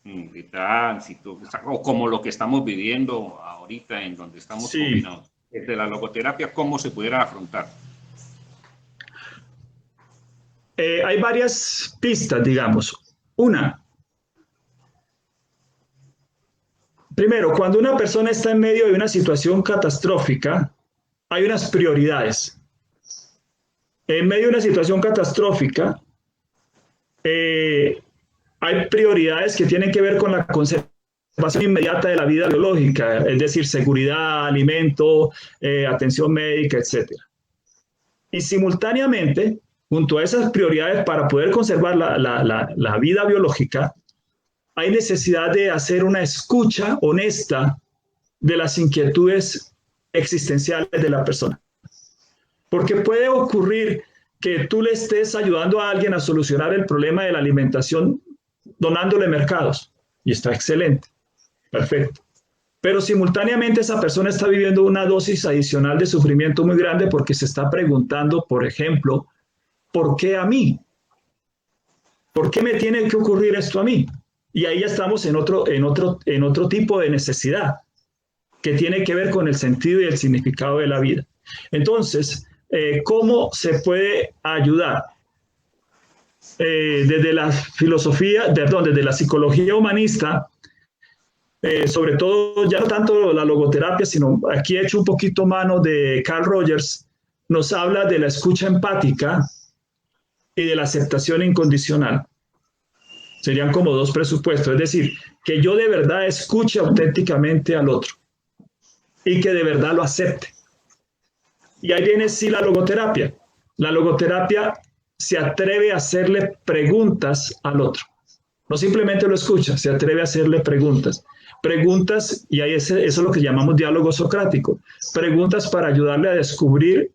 de tránsito, o como lo que estamos viviendo ahorita en donde estamos confinados. Desde la logoterapia, ¿cómo se pudiera afrontar? Hay varias pistas, digamos. Primero, cuando una persona está en medio de una situación catastrófica, hay unas prioridades. En medio de una situación catastrófica, hay prioridades que tienen que ver con la conservación inmediata de la vida biológica, es decir, seguridad, alimento, atención médica, etc. Y simultáneamente, junto a esas prioridades para poder conservar la vida biológica, hay necesidad de hacer una escucha honesta de las inquietudes existenciales de la persona. Porque puede ocurrir que tú le estés ayudando a alguien a solucionar el problema de la alimentación donándole mercados. Y está excelente, perfecto. Pero simultáneamente esa persona está viviendo una dosis adicional de sufrimiento muy grande porque se está preguntando, por ejemplo, ¿por qué a mí? ¿Por qué me tiene que ocurrir esto a mí? Y ahí ya estamos en otro tipo de necesidad que tiene que ver con el sentido y el significado de la vida. Entonces, ¿cómo se puede ayudar? Desde la filosofía, desde la psicología humanista, sobre todo ya no tanto la logoterapia, sino aquí he hecho un poquito mano de Carl Rogers, nos habla de la escucha empática y de la aceptación incondicional. Serían como dos presupuestos, es decir, que yo de verdad escuche auténticamente al otro y que de verdad lo acepte. Y ahí viene sí la logoterapia. La logoterapia se atreve a hacerle preguntas al otro. No simplemente lo escucha, se atreve a hacerle preguntas. Preguntas, y ahí eso es lo que llamamos diálogo socrático. Preguntas para ayudarle a descubrir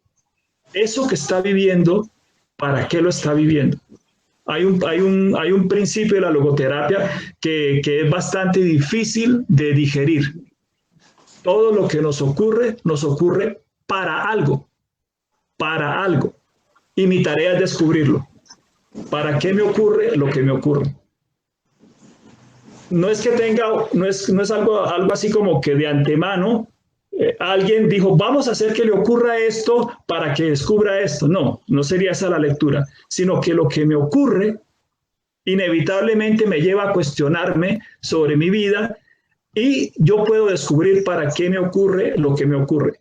eso que está viviendo, para qué lo está viviendo. Hay un principio de la logoterapia que es bastante difícil de digerir. Todo lo que nos ocurre para algo. Para algo. Y mi tarea es descubrirlo. ¿Para qué me ocurre lo que me ocurre? No es que no es algo así como que de antemano alguien dijo, vamos a hacer que le ocurra esto para que descubra esto. No, no sería esa la lectura, sino que lo que me ocurre inevitablemente me lleva a cuestionarme sobre mi vida y yo puedo descubrir para qué me ocurre lo que me ocurre.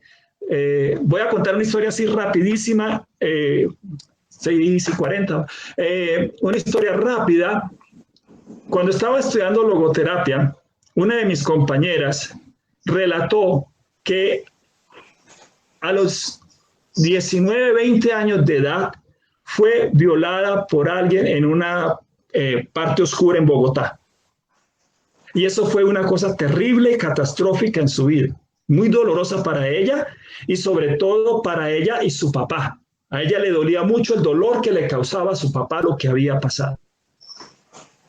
Voy a contar una historia así rapidísima, 6:40, una historia rápida. Cuando estaba estudiando logoterapia, una de mis compañeras relató que a los 19, 20 años de edad fue violada por alguien en una parte oscura en Bogotá. Y eso fue una cosa terrible, catastrófica en su vida, muy dolorosa para ella y sobre todo para ella y su papá. A ella le dolía mucho el dolor que le causaba a su papá lo que había pasado.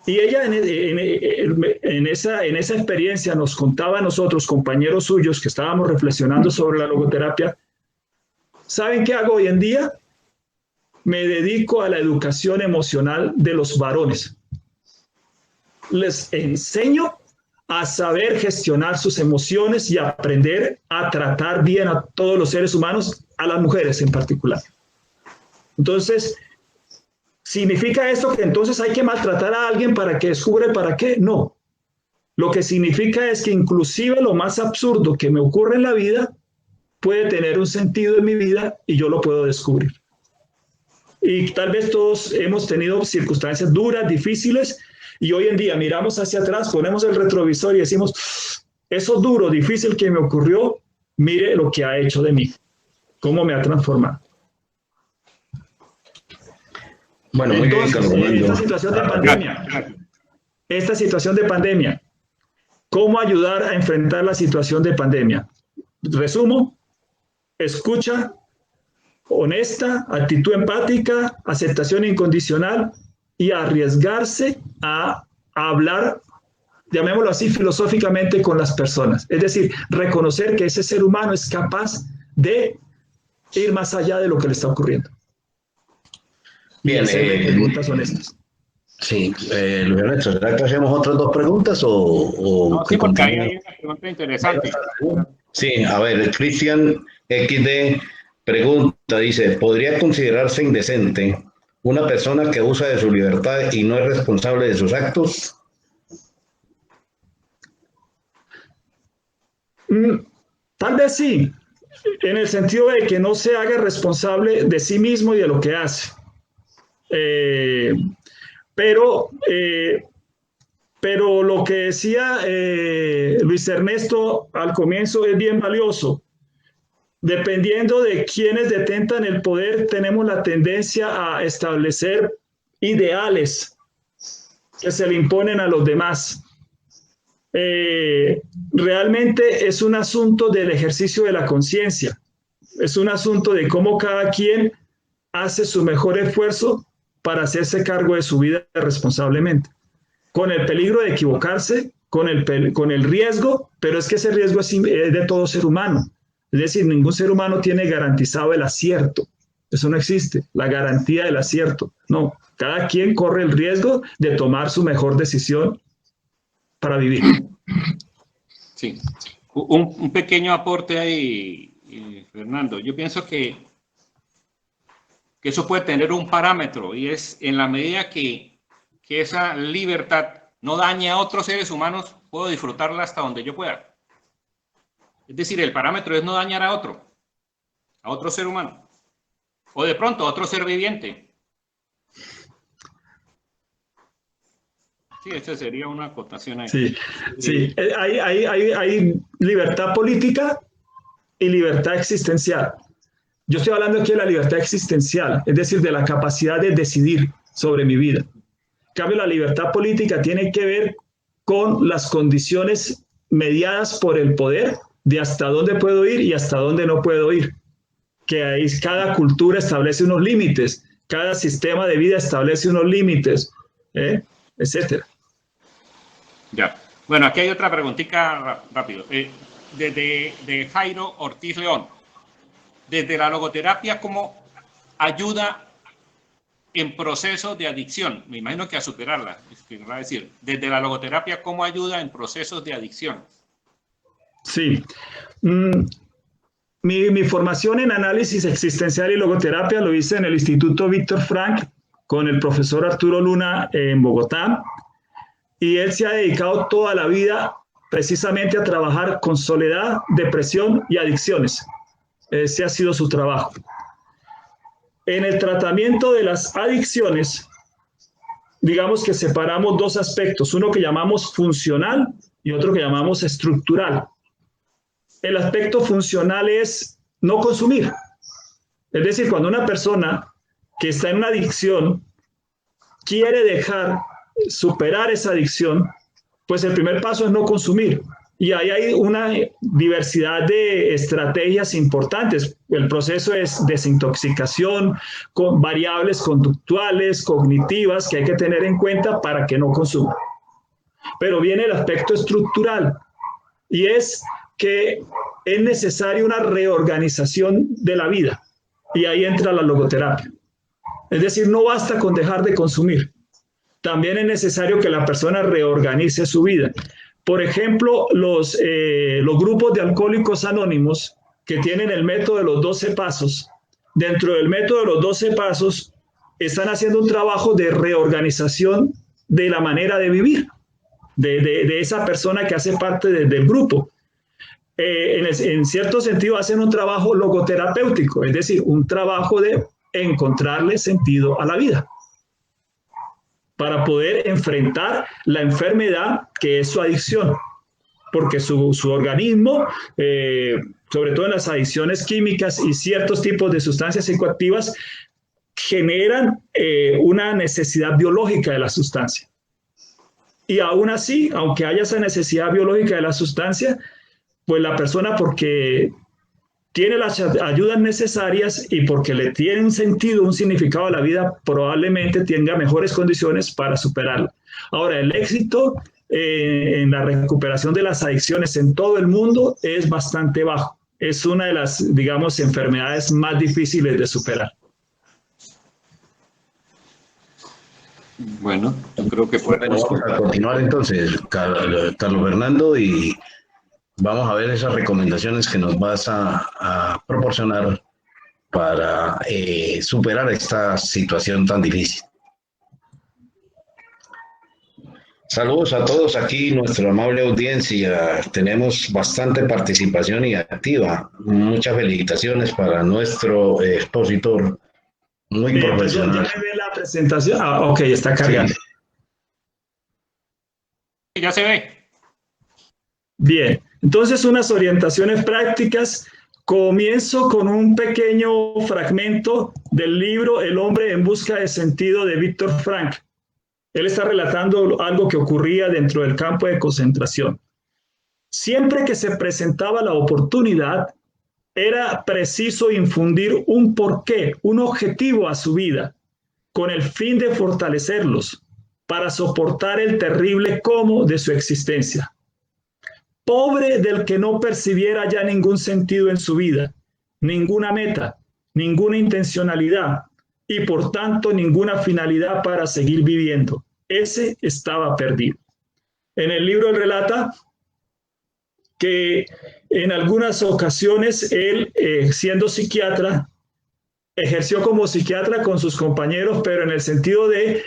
Y ella en esa experiencia nos contaba a nosotros, compañeros suyos, que estábamos reflexionando sobre la logoterapia. ¿Saben qué hago hoy en día? Me dedico a la educación emocional de los varones. Les enseño a saber gestionar sus emociones y aprender a tratar bien a todos los seres humanos, a las mujeres en particular. Entonces, ¿significa esto que entonces hay que maltratar a alguien para que descubra para qué? No. Lo que significa es que inclusive lo más absurdo que me ocurre en la vida puede tener un sentido en mi vida y yo lo puedo descubrir. Y tal vez todos hemos tenido circunstancias duras, difíciles, y hoy en día miramos hacia atrás, ponemos el retrovisor y decimos, eso duro, difícil que me ocurrió, mire lo que ha hecho de mí, cómo me ha transformado. Bueno, muy entonces, bien, esta situación de pandemia, ¿cómo ayudar a enfrentar la situación de pandemia? Resumo, escucha honesta, actitud empática, aceptación incondicional y arriesgarse a hablar, llamémoslo así, filosóficamente con las personas. Es decir, reconocer que ese ser humano es capaz de ir más allá de lo que le está ocurriendo. Bien, preguntas honestas. Sí, Luis Ernesto, ¿será que hacemos otras dos preguntas o no, sí, porque ahí hay una pregunta interesante. Sí, a ver, Cristian XD pregunta, dice, ¿podría considerarse indecente una persona que abusa de su libertad y no es responsable de sus actos? Tal vez sí, en el sentido de que no se haga responsable de sí mismo y de lo que hace. Pero lo que decía Luis Ernesto al comienzo es bien valioso. Dependiendo de quienes detentan el poder, tenemos la tendencia a establecer ideales que se le imponen a los demás. Realmente es un asunto del ejercicio de la conciencia. Es un asunto de cómo cada quien hace su mejor esfuerzo para hacerse cargo de su vida responsablemente, con el peligro de equivocarse, con el riesgo, pero es que ese riesgo es de todo ser humano. Es decir, ningún ser humano tiene garantizado el acierto. Eso no existe, la garantía del acierto. No, cada quien corre el riesgo de tomar su mejor decisión para vivir. Sí, un pequeño aporte ahí, Fernando. Yo pienso que eso puede tener un parámetro y es en la medida que esa libertad no dañe a otros seres humanos, puedo disfrutarla hasta donde yo pueda. Es decir, el parámetro es no dañar a otro ser humano, o de pronto a otro ser viviente. Sí, esa sería una acotación ahí. Sí, sí. Hay libertad política y libertad existencial. Yo estoy hablando aquí de la libertad existencial, es decir, de la capacidad de decidir sobre mi vida. En cambio, la libertad política tiene que ver con las condiciones mediadas por el poder de hasta dónde puedo ir y hasta dónde no puedo ir. Que ahí cada cultura establece unos límites, cada sistema de vida establece unos límites, etcétera. Ya. Bueno, aquí hay otra preguntita rápido. De Jairo Ortiz León. Desde la logoterapia, ¿cómo ayuda en procesos de adicción? Me imagino que a superarla, es que me va a decir. Desde la logoterapia, ¿cómo ayuda en procesos de adicción? Sí. Mi formación en análisis existencial y logoterapia lo hice en el Instituto Víctor Frank con el profesor Arturo Luna en Bogotá. Y él se ha dedicado toda la vida precisamente a trabajar con soledad, depresión y adicciones. Ese ha sido su trabajo. En el tratamiento de las adicciones, digamos que separamos dos aspectos, uno que llamamos funcional y otro que llamamos estructural. El aspecto funcional es no consumir. Es decir, cuando una persona que está en una adicción quiere superar esa adicción, pues el primer paso es no consumir. Y ahí hay una diversidad de estrategias importantes. El proceso es desintoxicación, con variables conductuales, cognitivas, que hay que tener en cuenta para que no consuma. Pero viene el aspecto estructural, y es que es necesaria una reorganización de la vida. Y ahí entra la logoterapia. Es decir, no basta con dejar de consumir. También es necesario que la persona reorganice su vida. Por ejemplo, los grupos de alcohólicos anónimos que tienen el método de los 12 pasos, dentro del método de los 12 pasos están haciendo un trabajo de reorganización de la manera de vivir de esa persona que hace parte del grupo. En cierto sentido hacen un trabajo logoterapéutico, es decir, un trabajo de encontrarle sentido a la vida, para poder enfrentar la enfermedad que es su adicción, porque su organismo, sobre todo en las adicciones químicas y ciertos tipos de sustancias psicoactivas, generan una necesidad biológica de la sustancia. Y aún así, aunque haya esa necesidad biológica de la sustancia, pues la persona, porque tiene las ayudas necesarias y porque le tiene un sentido, un significado a la vida, probablemente tenga mejores condiciones para superarla. Ahora, el éxito en la recuperación de las adicciones en todo el mundo es bastante bajo. Es una de las, digamos, enfermedades más difíciles de superar. Bueno, yo creo que podemos continuar entonces, Carlos Fernando, y vamos a ver esas recomendaciones que nos vas a proporcionar para superar esta situación tan difícil. Saludos a todos aquí, nuestra amable audiencia. Tenemos bastante participación y activa. Muchas felicitaciones para nuestro expositor, muy profesional. ¿Ya me ve la presentación? Ah, ok, está cargando. Sí. Ya se ve. Bien, entonces unas orientaciones prácticas. Comienzo con un pequeño fragmento del libro El hombre en busca de sentido de Víctor Frankl. Él está relatando algo que ocurría dentro del campo de concentración. Siempre que se presentaba la oportunidad, era preciso infundir un porqué, un objetivo a su vida, con el fin de fortalecerlos para soportar el terrible cómo de su existencia. Pobre del que no percibiera ya ningún sentido en su vida, ninguna meta, ninguna intencionalidad y por tanto ninguna finalidad para seguir viviendo. Ese estaba perdido. En el libro él relata que en algunas ocasiones él, siendo psiquiatra, ejerció como psiquiatra con sus compañeros, pero en el sentido de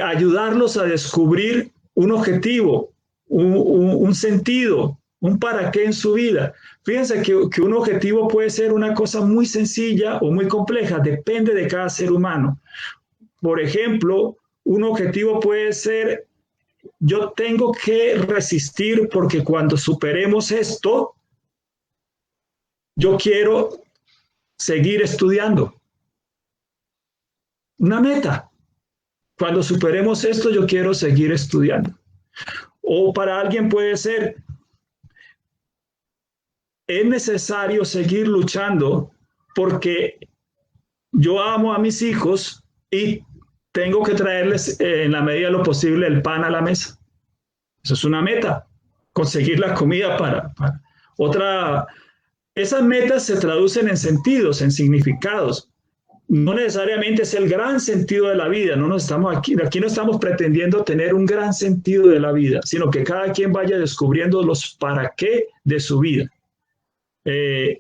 ayudarlos a descubrir un objetivo, un sentido, un para qué en su vida. Fíjense que un objetivo puede ser una cosa muy sencilla o muy compleja, depende de cada ser humano. Por ejemplo, un objetivo puede ser: yo tengo que resistir porque cuando superemos esto, yo quiero seguir estudiando. Una meta. Cuando superemos esto, yo quiero seguir estudiando. O para alguien puede ser: es necesario seguir luchando porque yo amo a mis hijos y tengo que traerles en la medida de lo posible el pan a la mesa. Eso es una meta, conseguir la comida para otra. Esas metas se traducen en sentidos, en significados. No necesariamente es el gran sentido de la vida. No estamos aquí no estamos pretendiendo tener un gran sentido de la vida, sino que cada quien vaya descubriendo los para qué de su vida. De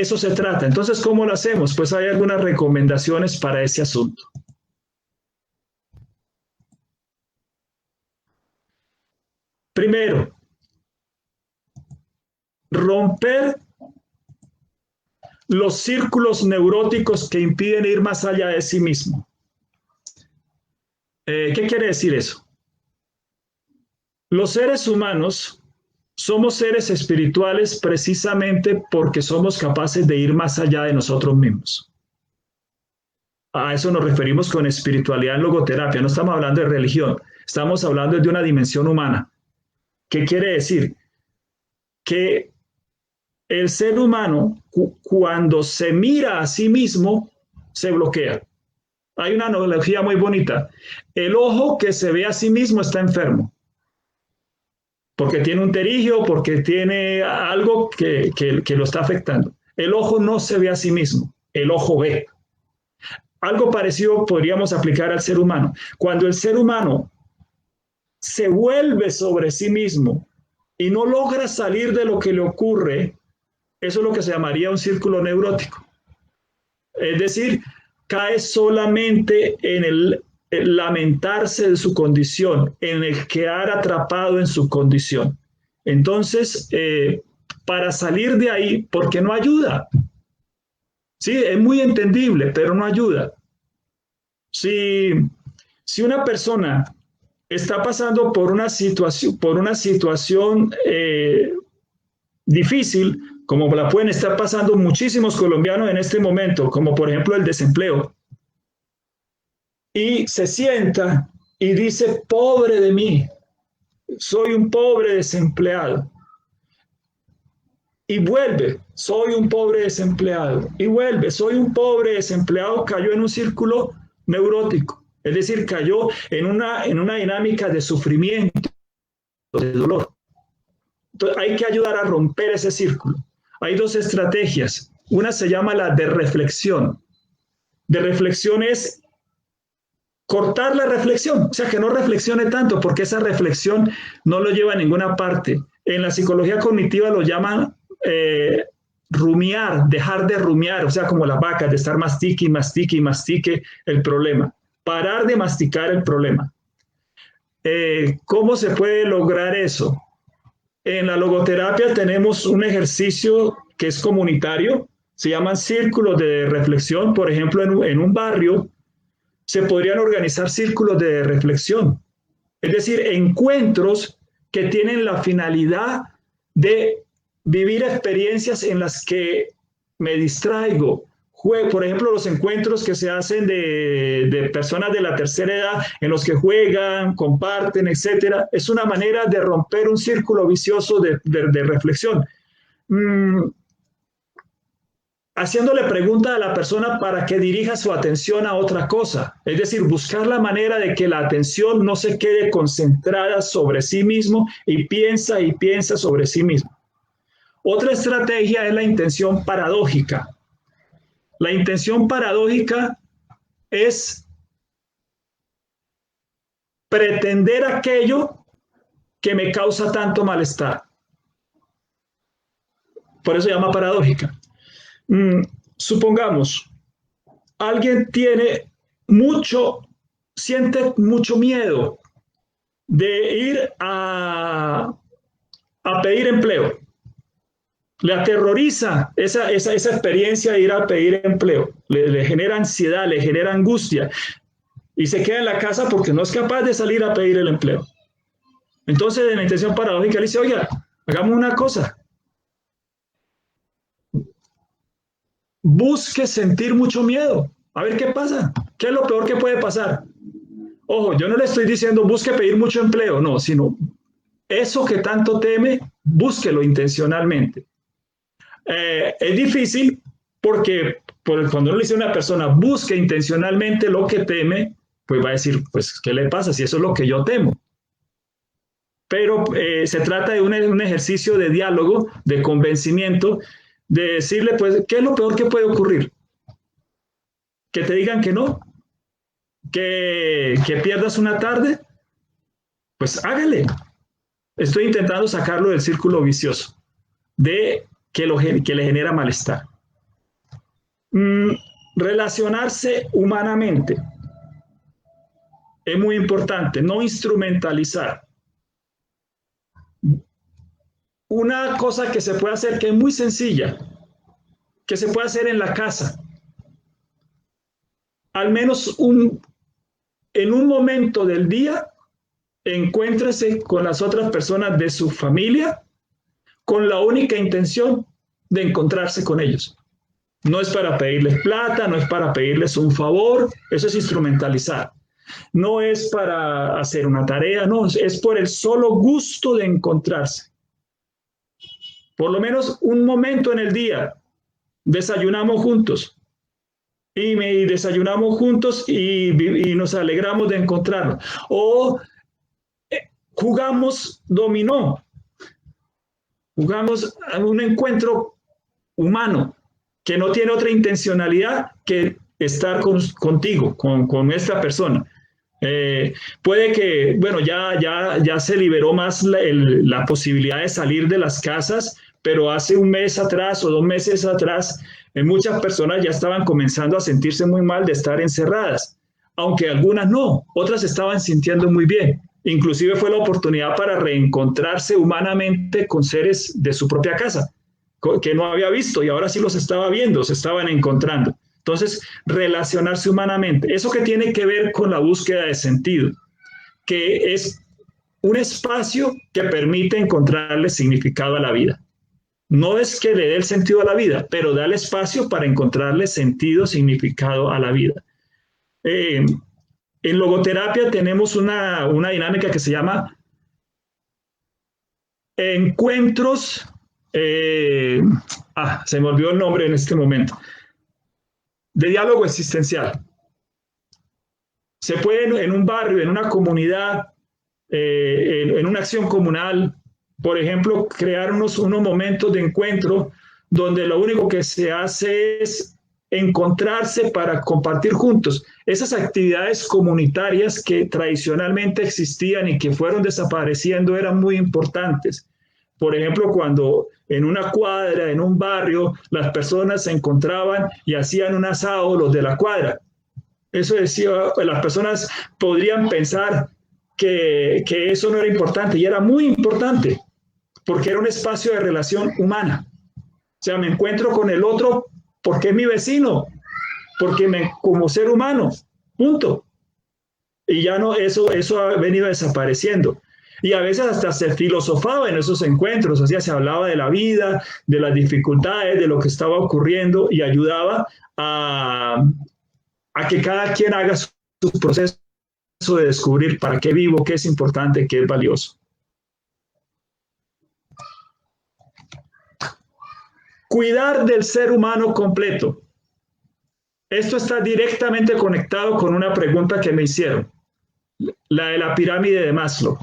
eso se trata. Entonces, ¿cómo lo hacemos? Pues hay algunas recomendaciones para ese asunto. Primero, romper los círculos neuróticos que impiden ir más allá de sí mismo. ¿Qué quiere decir eso? Los seres humanos somos seres espirituales precisamente porque somos capaces de ir más allá de nosotros mismos. A eso nos referimos con espiritualidad en logoterapia, no estamos hablando de religión. estamos hablando de una dimensión humana. ¿Qué quiere decir? Que el ser humano, cuando se mira a sí mismo, se bloquea. Hay una analogía muy bonita. El ojo que se ve a sí mismo está enfermo, porque tiene un terigio, porque tiene algo que lo está afectando. El ojo no se ve a sí mismo, el ojo ve. Algo parecido podríamos aplicar al ser humano. Cuando el ser humano se vuelve sobre sí mismo y no logra salir de lo que le ocurre, eso es lo que se llamaría un círculo neurótico. Es decir, cae solamente en el lamentarse de su condición, en el quedar atrapado en su condición. Entonces, para salir de ahí, porque no ayuda. Sí, es muy entendible, pero no ayuda. Si una persona está pasando por una situación difícil, como la pueden estar pasando muchísimos colombianos en este momento, como por ejemplo el desempleo, y se sienta y dice, pobre de mí, soy un pobre desempleado, y vuelve, soy un pobre desempleado, y vuelve, soy un pobre desempleado, cayó en un círculo neurótico, es decir, cayó en una dinámica de sufrimiento, de dolor. Entonces, hay que ayudar a romper ese círculo. Hay dos estrategias. Una se llama la de reflexión. De reflexión es cortar la reflexión, o sea, que no reflexione tanto, porque esa reflexión no lo lleva a ninguna parte. En la psicología cognitiva lo llaman rumiar, dejar de rumiar, o sea, como las vacas, de estar mastique y mastique y mastique el problema. Parar de masticar el problema. ¿Cómo se puede lograr eso? En la logoterapia tenemos un ejercicio que es comunitario, se llaman círculos de reflexión. Por ejemplo, en un barrio se podrían organizar círculos de reflexión, es decir, encuentros que tienen la finalidad de vivir experiencias en las que me distraigo. Por ejemplo, los encuentros que se hacen de personas de la tercera edad, en los que juegan, comparten, etcétera, es una manera de romper un círculo vicioso de reflexión. Haciéndole pregunta a la persona para que dirija su atención a otra cosa, es decir, buscar la manera de que la atención no se quede concentrada sobre sí mismo y piensa sobre sí mismo. Otra estrategia es la intención paradójica. La intención paradójica es pretender aquello que me causa tanto malestar. Por eso se llama paradójica. Supongamos, alguien siente mucho miedo de ir a pedir empleo. Le aterroriza esa experiencia de ir a pedir empleo. Le genera ansiedad, le genera angustia. Y se queda en la casa porque no es capaz de salir a pedir el empleo. Entonces, en la intención paradójica, le dice, oiga, hagamos una cosa. Busque sentir mucho miedo. A ver qué pasa. ¿Qué es lo peor que puede pasar? Ojo, yo no le estoy diciendo busque pedir mucho empleo, no, sino eso que tanto teme, búsquelo intencionalmente. Es difícil porque cuando uno le dice a una persona busque intencionalmente lo que teme, pues va a decir, pues, ¿qué le pasa si eso es lo que yo temo? Pero se trata de un ejercicio de diálogo, de convencimiento, de decirle, pues, ¿qué es lo peor que puede ocurrir? Que te digan que no, que pierdas una tarde, pues hágale. Estoy intentando sacarlo del círculo vicioso, de que le genera malestar. Relacionarse humanamente es muy importante, no instrumentalizar. Una cosa que se puede hacer, que es muy sencilla, que se puede hacer en la casa, al menos en un momento del día, encuéntrese con las otras personas de su familia con la única intención de encontrarse con ellos. No es para pedirles plata, no es para pedirles un favor, eso es instrumentalizar. no es para hacer una tarea, no, es por el solo gusto de encontrarse. Por lo menos un momento en el día, desayunamos juntos. Y desayunamos juntos y nos alegramos de encontrarnos. O jugamos dominó. Jugamos a un encuentro humano que no tiene otra intencionalidad que estar contigo, con esta persona. Puede que, bueno, ya se liberó más la posibilidad de salir de las casas, pero hace un mes atrás o 2 meses atrás, muchas personas ya estaban comenzando a sentirse muy mal de estar encerradas, aunque algunas no, otras estaban sintiendo muy bien. Inclusive fue la oportunidad para reencontrarse humanamente con seres de su propia casa, que no había visto y ahora sí los estaba viendo, se estaban encontrando. Entonces, relacionarse humanamente, eso que tiene que ver con la búsqueda de sentido, que es un espacio que permite encontrarle significado a la vida. No es que le dé el sentido a la vida, pero da el espacio para encontrarle sentido, significado a la vida. En logoterapia tenemos una dinámica que se llama encuentros, se me olvidó el nombre en este momento, de diálogo existencial. Se puede en un barrio, en una comunidad, en una acción comunal, por ejemplo, crear unos momentos de encuentro donde lo único que se hace es encontrarse para compartir juntos. Esas actividades comunitarias que tradicionalmente existían y que fueron desapareciendo eran muy importantes. Por ejemplo, cuando en una cuadra, en un barrio, las personas se encontraban y hacían un asado, los de la cuadra. Eso decía, las personas podrían pensar que eso no era importante, y era muy importante, porque era un espacio de relación humana. O sea, me encuentro con el otro porque es mi vecino, porque como ser humano, punto. Y ya no, eso ha venido desapareciendo. Y a veces hasta se filosofaba en esos encuentros, o sea, se hablaba de la vida, de las dificultades, de lo que estaba ocurriendo, y ayudaba a que cada quien haga su proceso de descubrir para qué vivo, qué es importante, qué es valioso. Cuidar del ser humano completo. Esto está directamente conectado con una pregunta que me hicieron, la de la pirámide de Maslow.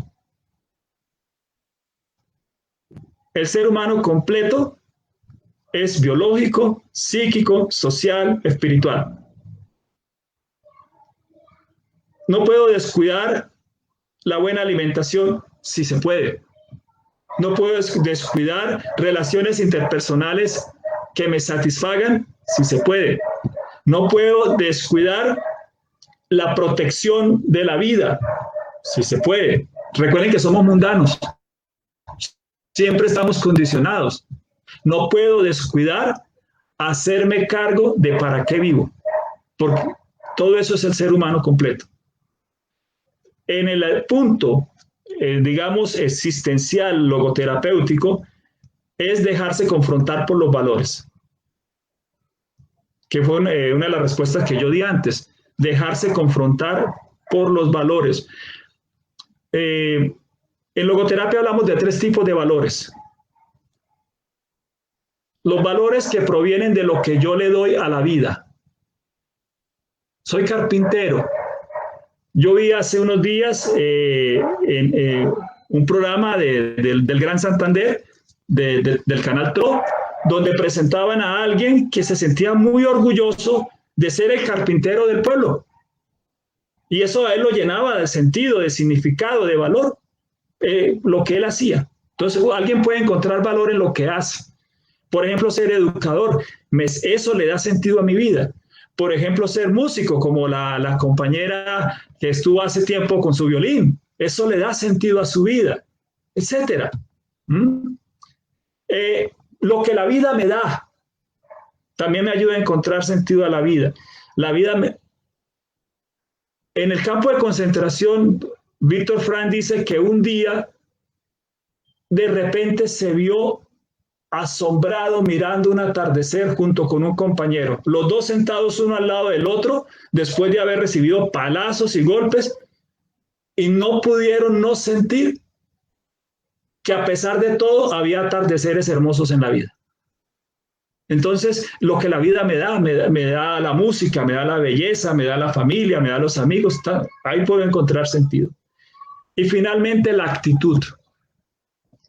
El ser humano completo es biológico, psíquico, social, espiritual. No puedo descuidar la buena alimentación si se puede. No puedo descuidar relaciones interpersonales que me satisfagan si se puede. No puedo descuidar la protección de la vida si se puede. Recuerden que somos mundanos. Siempre estamos condicionados. No puedo descuidar hacerme cargo de para qué vivo, porque todo eso es el ser humano completo. En el punto, digamos, existencial, logoterapéutico, es dejarse confrontar por los valores, que fue una de las respuestas que yo di antes, dejarse confrontar por los valores. En logoterapia hablamos de 3 tipos de valores. Los valores que provienen de lo que yo le doy a la vida. Soy carpintero. Yo vi hace unos días un programa del Gran Santander, del canal TRO, donde presentaban a alguien que se sentía muy orgulloso de ser el carpintero del pueblo. Y eso a él lo llenaba de sentido, de significado, de valor, lo que él hacía. Entonces, alguien puede encontrar valor en lo que hace. Por ejemplo, ser educador, eso le da sentido a mi vida. Por ejemplo, ser músico, como la compañera que estuvo hace tiempo con su violín, eso le da sentido a su vida, etcétera. Lo que la vida me da también me ayuda a encontrar sentido a la vida. En el campo de concentración, Víctor Frank dice que un día de repente se vio asombrado mirando un atardecer junto con un compañero, los dos sentados uno al lado del otro después de haber recibido palazos y golpes, y no pudieron no sentir que a pesar de todo había atardeceres hermosos en la vida. Entonces, lo que la vida me da la música, me da la belleza, me da la familia, me da los amigos, ahí puedo encontrar sentido. Y finalmente la actitud,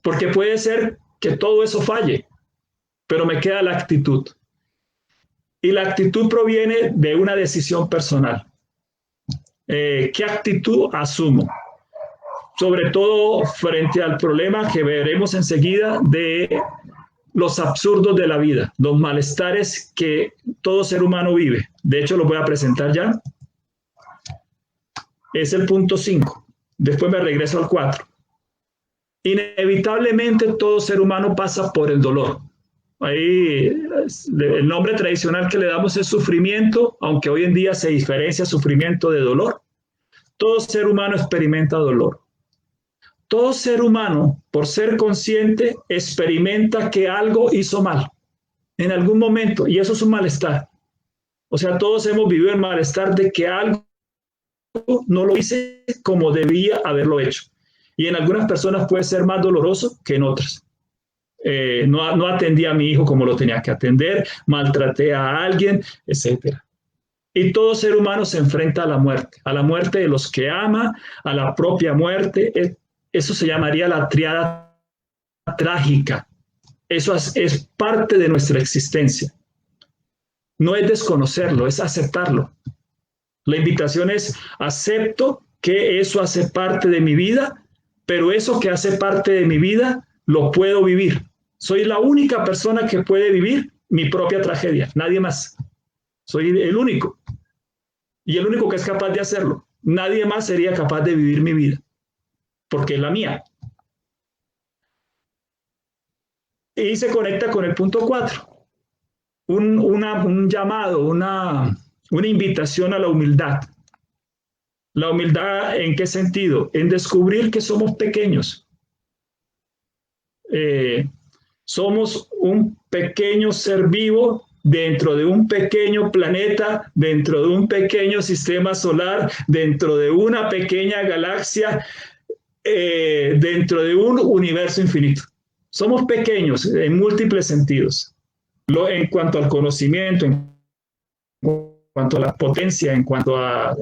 porque puede ser que todo eso falle, pero me queda la actitud. Y la actitud proviene de una decisión personal. ¿Qué actitud asumo? Sobre todo frente al problema que veremos enseguida de los absurdos de la vida, los malestares que todo ser humano vive. De hecho, lo voy a presentar ya. Es el punto 5. Después me regreso al 4. Inevitablemente todo ser humano pasa por el dolor. Ahí el nombre tradicional que le damos es sufrimiento, aunque hoy en día se diferencia sufrimiento de dolor. Todo ser humano experimenta dolor. Todo ser humano, por ser consciente, experimenta que algo hizo mal en algún momento, y eso es un malestar. O sea, todos hemos vivido el malestar de que algo no lo hice como debía haberlo hecho. Y en algunas personas puede ser más doloroso que en otras. No atendí a mi hijo como lo tenía que atender, maltraté a alguien, etc. Y todo ser humano se enfrenta a la muerte de los que ama, a la propia muerte. Eso se llamaría la triada trágica. Eso es parte de nuestra existencia. No es desconocerlo, es aceptarlo. La invitación es: acepto que eso hace parte de mi vida, pero eso que hace parte de mi vida lo puedo vivir. Soy la única persona que puede vivir mi propia tragedia, nadie más. Soy el único. Y el único que es capaz de hacerlo. Nadie más sería capaz de vivir mi vida, porque es la mía. Y se conecta con el punto 4. Un llamado, una invitación a la humildad. ¿La humildad en qué sentido? En descubrir que somos pequeños. Somos un pequeño ser vivo dentro de un pequeño planeta, dentro de un pequeño sistema solar, dentro de una pequeña galaxia, dentro de un universo infinito. Somos pequeños en múltiples sentidos. En cuanto al conocimiento, en cuanto a la potencia, en cuanto a...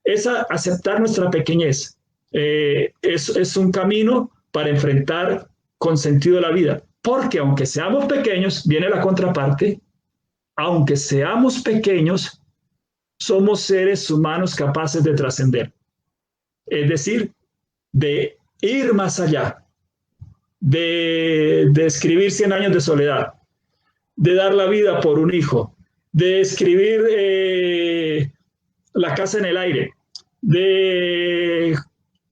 es aceptar nuestra pequeñez. Es un camino para enfrentar con sentido la vida. Porque aunque seamos pequeños, viene la contraparte, aunque seamos pequeños, somos seres humanos capaces de trascender. Es decir, de ir más allá, de escribir 100 años de soledad, de dar la vida por un hijo, de escribir La casa en el aire, de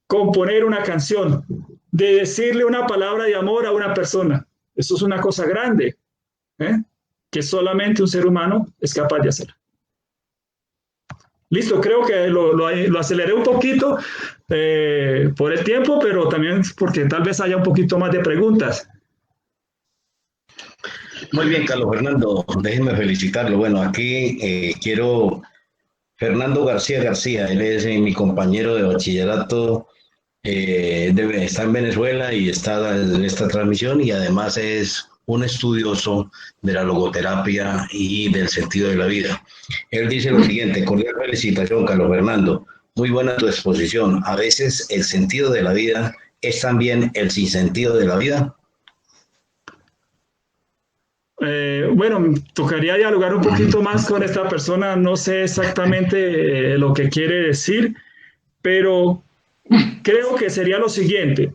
componer una canción, de decirle una palabra de amor a una persona. Eso es una cosa grande, que solamente un ser humano es capaz de hacer. Listo, creo que lo aceleré un poquito por el tiempo, pero también porque tal vez haya un poquito más de preguntas. Muy bien, Carlos Fernando, déjenme felicitarlo. Bueno, aquí quiero... Fernando García, él es mi compañero de bachillerato, está en Venezuela y está en esta transmisión, y además es un estudioso de la logoterapia y del sentido de la vida. Él dice lo siguiente: cordial felicitación, Carlos Fernando, muy buena tu exposición. A veces el sentido de la vida es también el sinsentido de la vida. Bueno, tocaría dialogar un poquito más con esta persona. No sé exactamente lo que quiere decir, pero creo que sería lo siguiente: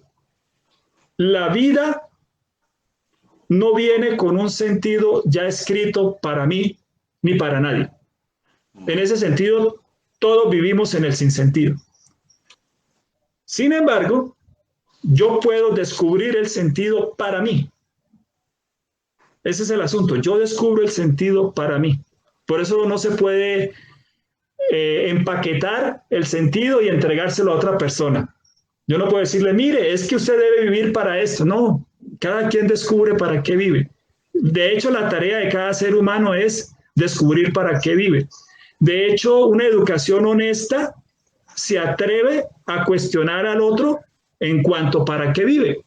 la vida no viene con un sentido ya escrito para mí ni para nadie. En ese sentido, todos vivimos en el sinsentido. Sin embargo, yo puedo descubrir el sentido para mí. Ese es el asunto. Yo descubro el sentido para mí. Por eso no se puede empaquetar el sentido y entregárselo a otra persona. Yo no puedo decirle: mire, es que usted debe vivir para esto. No, Cada quien descubre para qué vive. De hecho, la tarea de cada ser humano es descubrir para qué vive. De hecho, una educación honesta se atreve a cuestionar al otro en cuanto para qué vive,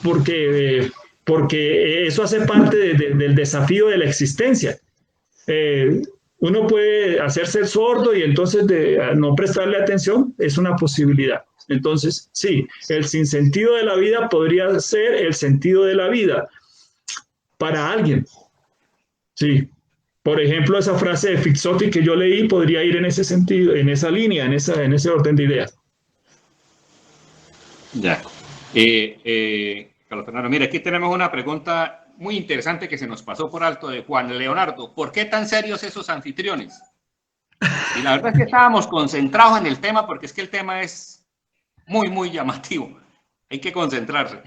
porque eso hace parte del desafío de la existencia. Eh, Uno puede hacerse el sordo y entonces no prestarle atención, es una posibilidad. Entonces, sí, el sinsentido de la vida podría ser el sentido de la vida para alguien. Sí. Por ejemplo, esa frase de Fixotti que yo leí podría ir en ese sentido, en esa línea, en ese orden de ideas. Ya. Carlos Fernando, mira, aquí tenemos una pregunta muy interesante que se nos pasó por alto de Juan Leonardo. ¿Por qué tan serios esos anfitriones? Y la verdad es que estábamos concentrados en el tema porque es que el tema es muy, muy llamativo. Hay que concentrarse.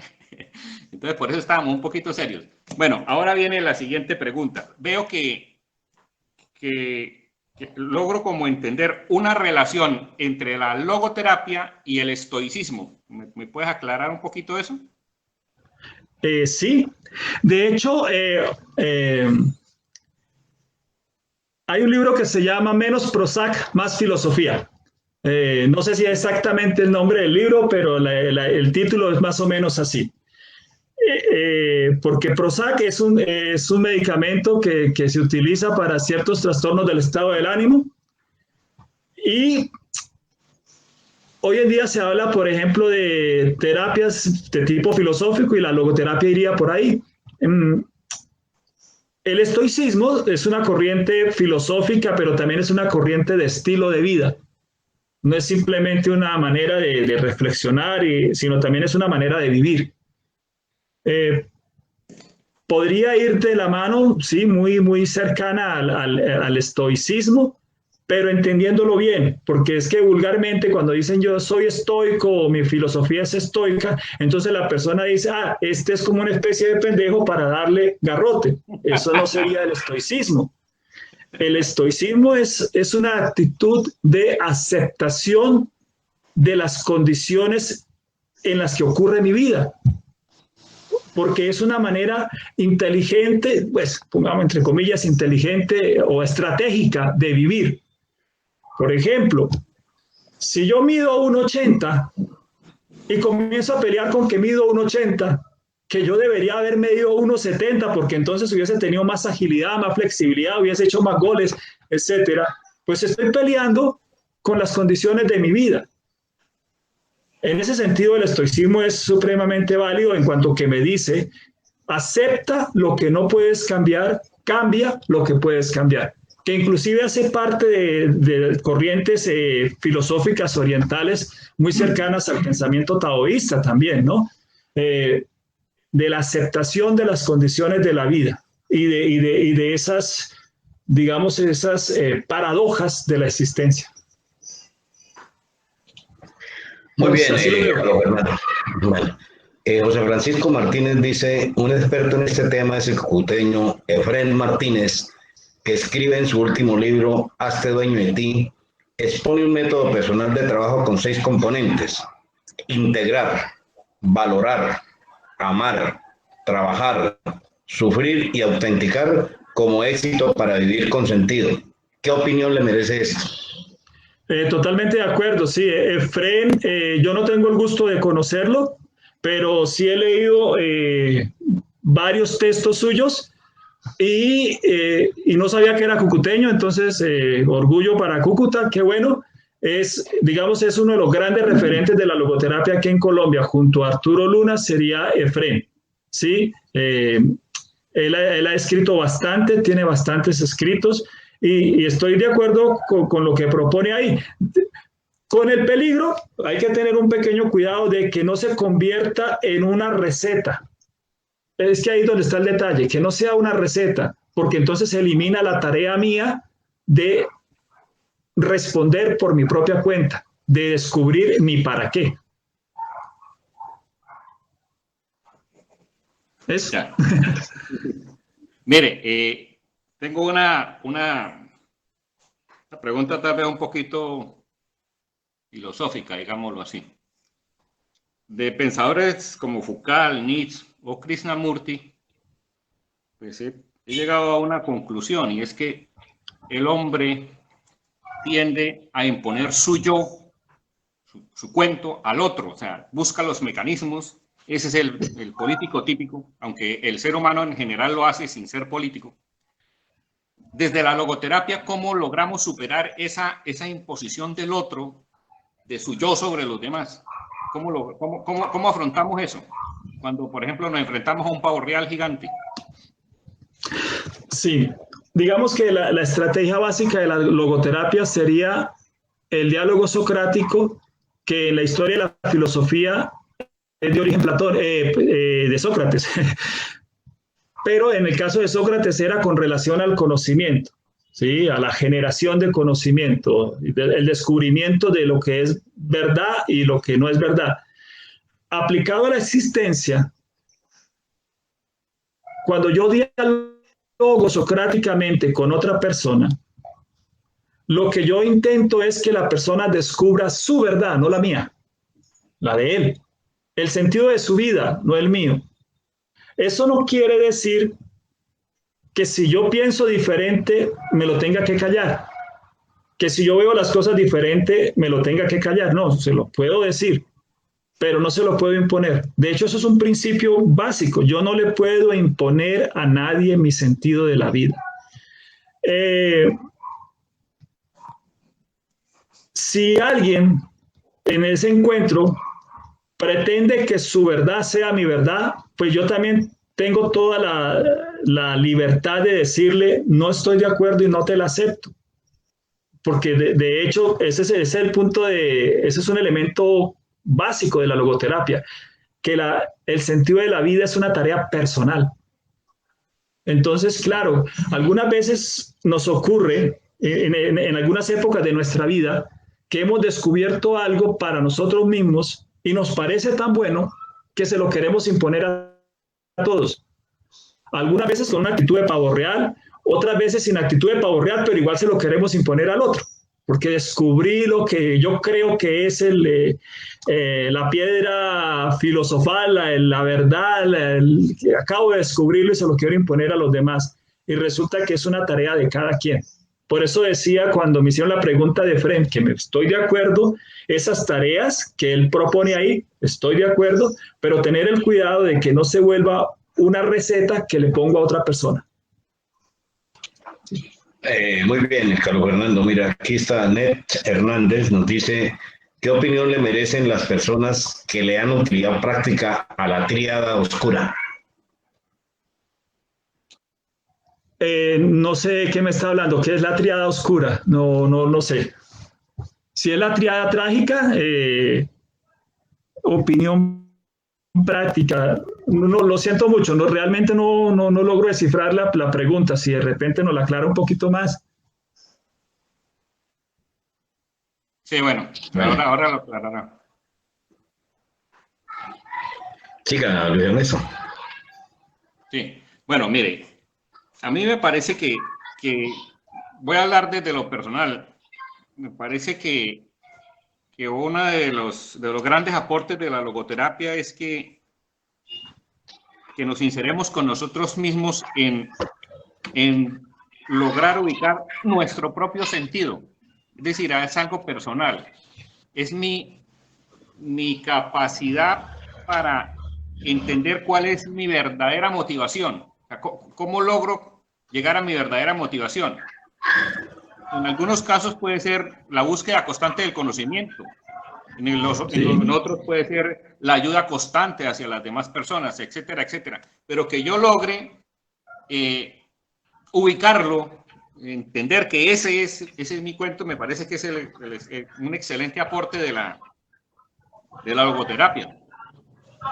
Entonces, por eso estábamos un poquito serios. Bueno, ahora viene la siguiente pregunta. Veo que logro como entender una relación entre la logoterapia y el estoicismo. ¿Me puedes aclarar un poquito eso? Sí, de hecho, hay un libro que se llama Menos Prozac, más filosofía. No sé si es exactamente el nombre del libro, pero el título es más o menos así. Porque Prozac es un medicamento que se utiliza para ciertos trastornos del estado del ánimo. Y hoy en día se habla, por ejemplo, de terapias de tipo filosófico y la logoterapia iría por ahí. El estoicismo es una corriente filosófica, pero también es una corriente de estilo de vida. No es simplemente una manera de reflexionar, sino también es una manera de vivir. Podría ir de la mano, sí, muy, muy cercana al estoicismo, pero entendiéndolo bien, porque es que vulgarmente cuando dicen yo soy estoico o mi filosofía es estoica, entonces la persona dice, este es como una especie de pendejo para darle garrote. Eso no sería el estoicismo. El estoicismo es una actitud de aceptación de las condiciones en las que ocurre mi vida, porque es una manera inteligente, pues pongamos entre comillas, inteligente o estratégica de vivir. Por ejemplo, si yo mido 1,80 y comienzo a pelear con que mido 1,80, que yo debería haber medido 1,70 porque entonces hubiese tenido más agilidad, más flexibilidad, hubiese hecho más goles, etcétera, pues estoy peleando con las condiciones de mi vida. En ese sentido, el estoicismo es supremamente válido en cuanto que me dice, acepta lo que no puedes cambiar, cambia lo que puedes cambiar, que inclusive hace parte de corrientes filosóficas orientales muy cercanas al pensamiento taoísta también, ¿no? De la aceptación de las condiciones de la vida y de esas, digamos, esas paradojas de la existencia. Muy bien, Así lo veo. Fernando. Bueno, José Francisco Martínez dice, un experto en este tema es el cucuteño Efrén Martínez, que escribe en su último libro, Hazte dueño de ti, expone un método personal de trabajo con 6 componentes: integrar, valorar, amar, trabajar, sufrir y autenticar como éxito para vivir con sentido. ¿Qué opinión le merece esto? Totalmente de acuerdo, sí. Efrén, yo no tengo el gusto de conocerlo, pero sí he leído varios textos suyos y no sabía que era cucuteño, entonces orgullo para Cúcuta, qué bueno. Digamos, es uno de los grandes referentes de la logoterapia aquí en Colombia, junto a Arturo Luna sería Efrén, ¿sí? Él ha escrito bastante, tiene bastantes escritos. Y estoy de acuerdo con lo que propone ahí. Con el peligro, hay que tener un pequeño cuidado de que no se convierta en una receta. Es que ahí es donde está el detalle, que no sea una receta, porque entonces se elimina la tarea mía de responder por mi propia cuenta, de descubrir mi para qué. ¿Eso? Ya. Mire, tengo una pregunta tal vez un poquito filosófica, digámoslo así. de pensadores como Foucault, Nietzsche o Krishnamurti, pues he llegado a una conclusión, y es que el hombre tiende a imponer su yo, su cuento al otro, o sea, busca los mecanismos. Ese es el político típico, aunque el ser humano en general lo hace sin ser político. Desde la logoterapia, ¿cómo logramos superar esa imposición del otro, de su yo sobre los demás? ¿Cómo afrontamos eso? Cuando, por ejemplo, nos enfrentamos a un pavo real gigante. Sí, digamos que la estrategia básica de la logoterapia sería el diálogo socrático, que en la historia de la filosofía es de origen de Sócrates. Pero en el caso de Sócrates era con relación al conocimiento, ¿sí? A la generación de conocimiento, el descubrimiento de lo que es verdad y lo que no es verdad. Aplicado a la existencia, cuando yo dialogo socráticamente con otra persona, lo que yo intento es que la persona descubra su verdad, no la mía, la de él, el sentido de su vida, no el mío. Eso no quiere decir que si yo pienso diferente me lo tenga que callar, que si yo veo las cosas diferente me lo tenga que callar. No, se lo puedo decir, pero no se lo puedo imponer. De hecho, eso es un principio básico. Yo no le puedo imponer a nadie mi sentido de la vida. Si alguien en ese encuentro pretende que su verdad sea mi verdad, pues yo también tengo toda la libertad de decirle, no estoy de acuerdo y no te la acepto. Porque de hecho, ese es el punto ese es un elemento básico de la logoterapia, que el sentido de la vida es una tarea personal. Entonces, claro, algunas veces nos ocurre, en algunas épocas de nuestra vida, que hemos descubierto algo para nosotros mismos y nos parece tan bueno que se lo queremos imponer a todos. Algunas veces con una actitud de pavo real, otras veces sin actitud de pavo real, pero igual se lo queremos imponer al otro, porque descubrí lo que yo creo que es la piedra filosofal, la verdad, acabo de descubrirlo y se lo quiero imponer a los demás. Y resulta que es una tarea de cada quien. Por eso decía cuando me hicieron la pregunta de Fren, que me estoy de acuerdo, esas tareas que él propone ahí, estoy de acuerdo, pero tener el cuidado de que no se vuelva una receta que le pongo a otra persona. Muy bien, Carlos Fernando. Mira, aquí está Net Hernández, nos dice, ¿qué opinión le merecen las personas que le han utilizado práctica a la tríada oscura? No sé de qué me está hablando. ¿Qué es la tríada oscura? No sé. Si es la tríada trágica, opinión práctica. No, lo siento mucho. Realmente no logro descifrar la pregunta. Si de repente nos la aclara un poquito más. Sí, bueno, ahora lo aclarará. Chica, Luis Ernesto. Sí, bueno, mire. A mí me parece que voy a hablar desde lo personal. Me parece que uno de los grandes aportes de la logoterapia es que nos inseremos con nosotros mismos en lograr ubicar nuestro propio sentido. Es decir, es algo personal. Es mi capacidad para entender cuál es mi verdadera motivación. ¿Cómo logro llegar a mi verdadera motivación? En algunos casos puede ser la búsqueda constante del conocimiento. En otros puede ser la ayuda constante hacia las demás personas, etcétera, etcétera. Pero que yo logre ubicarlo, entender que ese es mi cuento, me parece que es un excelente aporte de la logoterapia.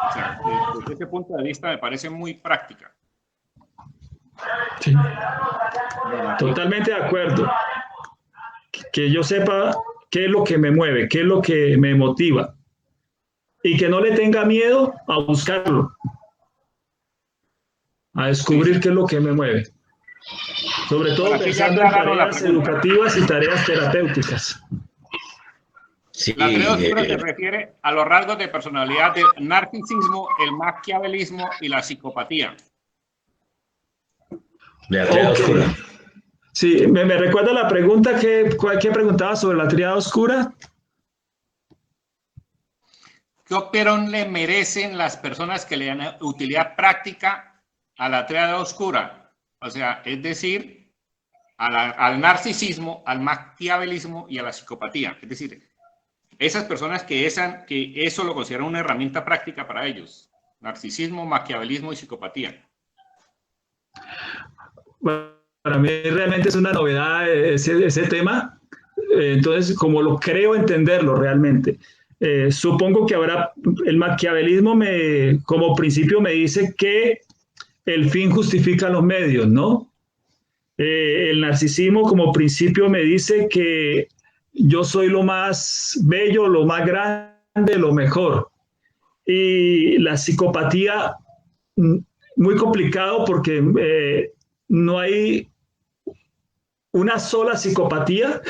O sea, desde ese punto de vista me parece muy práctica. Sí. Totalmente de acuerdo. Que yo sepa qué es lo que me mueve, qué es lo que me motiva y que no le tenga miedo a buscarlo, a descubrir qué es lo que me mueve. Sobre todo pensando en tareas educativas y tareas terapéuticas. Sí, La triada oscura se refiere a los rasgos de personalidad del narcisismo, el maquiavelismo y la psicopatía. de la triada oscura. Sí, me recuerda la pregunta que preguntaba sobre la triada oscura. ¿Qué opinión le merecen las personas que le dan utilidad práctica a la triada oscura? O sea, es decir, al narcisismo, al maquiavelismo y a la psicopatía. Es decir, esas personas que eso lo consideran una herramienta práctica para ellos. Narcisismo, maquiavelismo y psicopatía. Bueno, para mí realmente es una novedad ese tema. Entonces, como lo creo entenderlo realmente. Supongo que habrá, el maquiavelismo como principio me dice que el fin justifica los medios, ¿no? El narcisismo como principio me dice que yo soy lo más bello, lo más grande, lo mejor. Y la psicopatía, muy complicado porque no hay una sola psicopatía.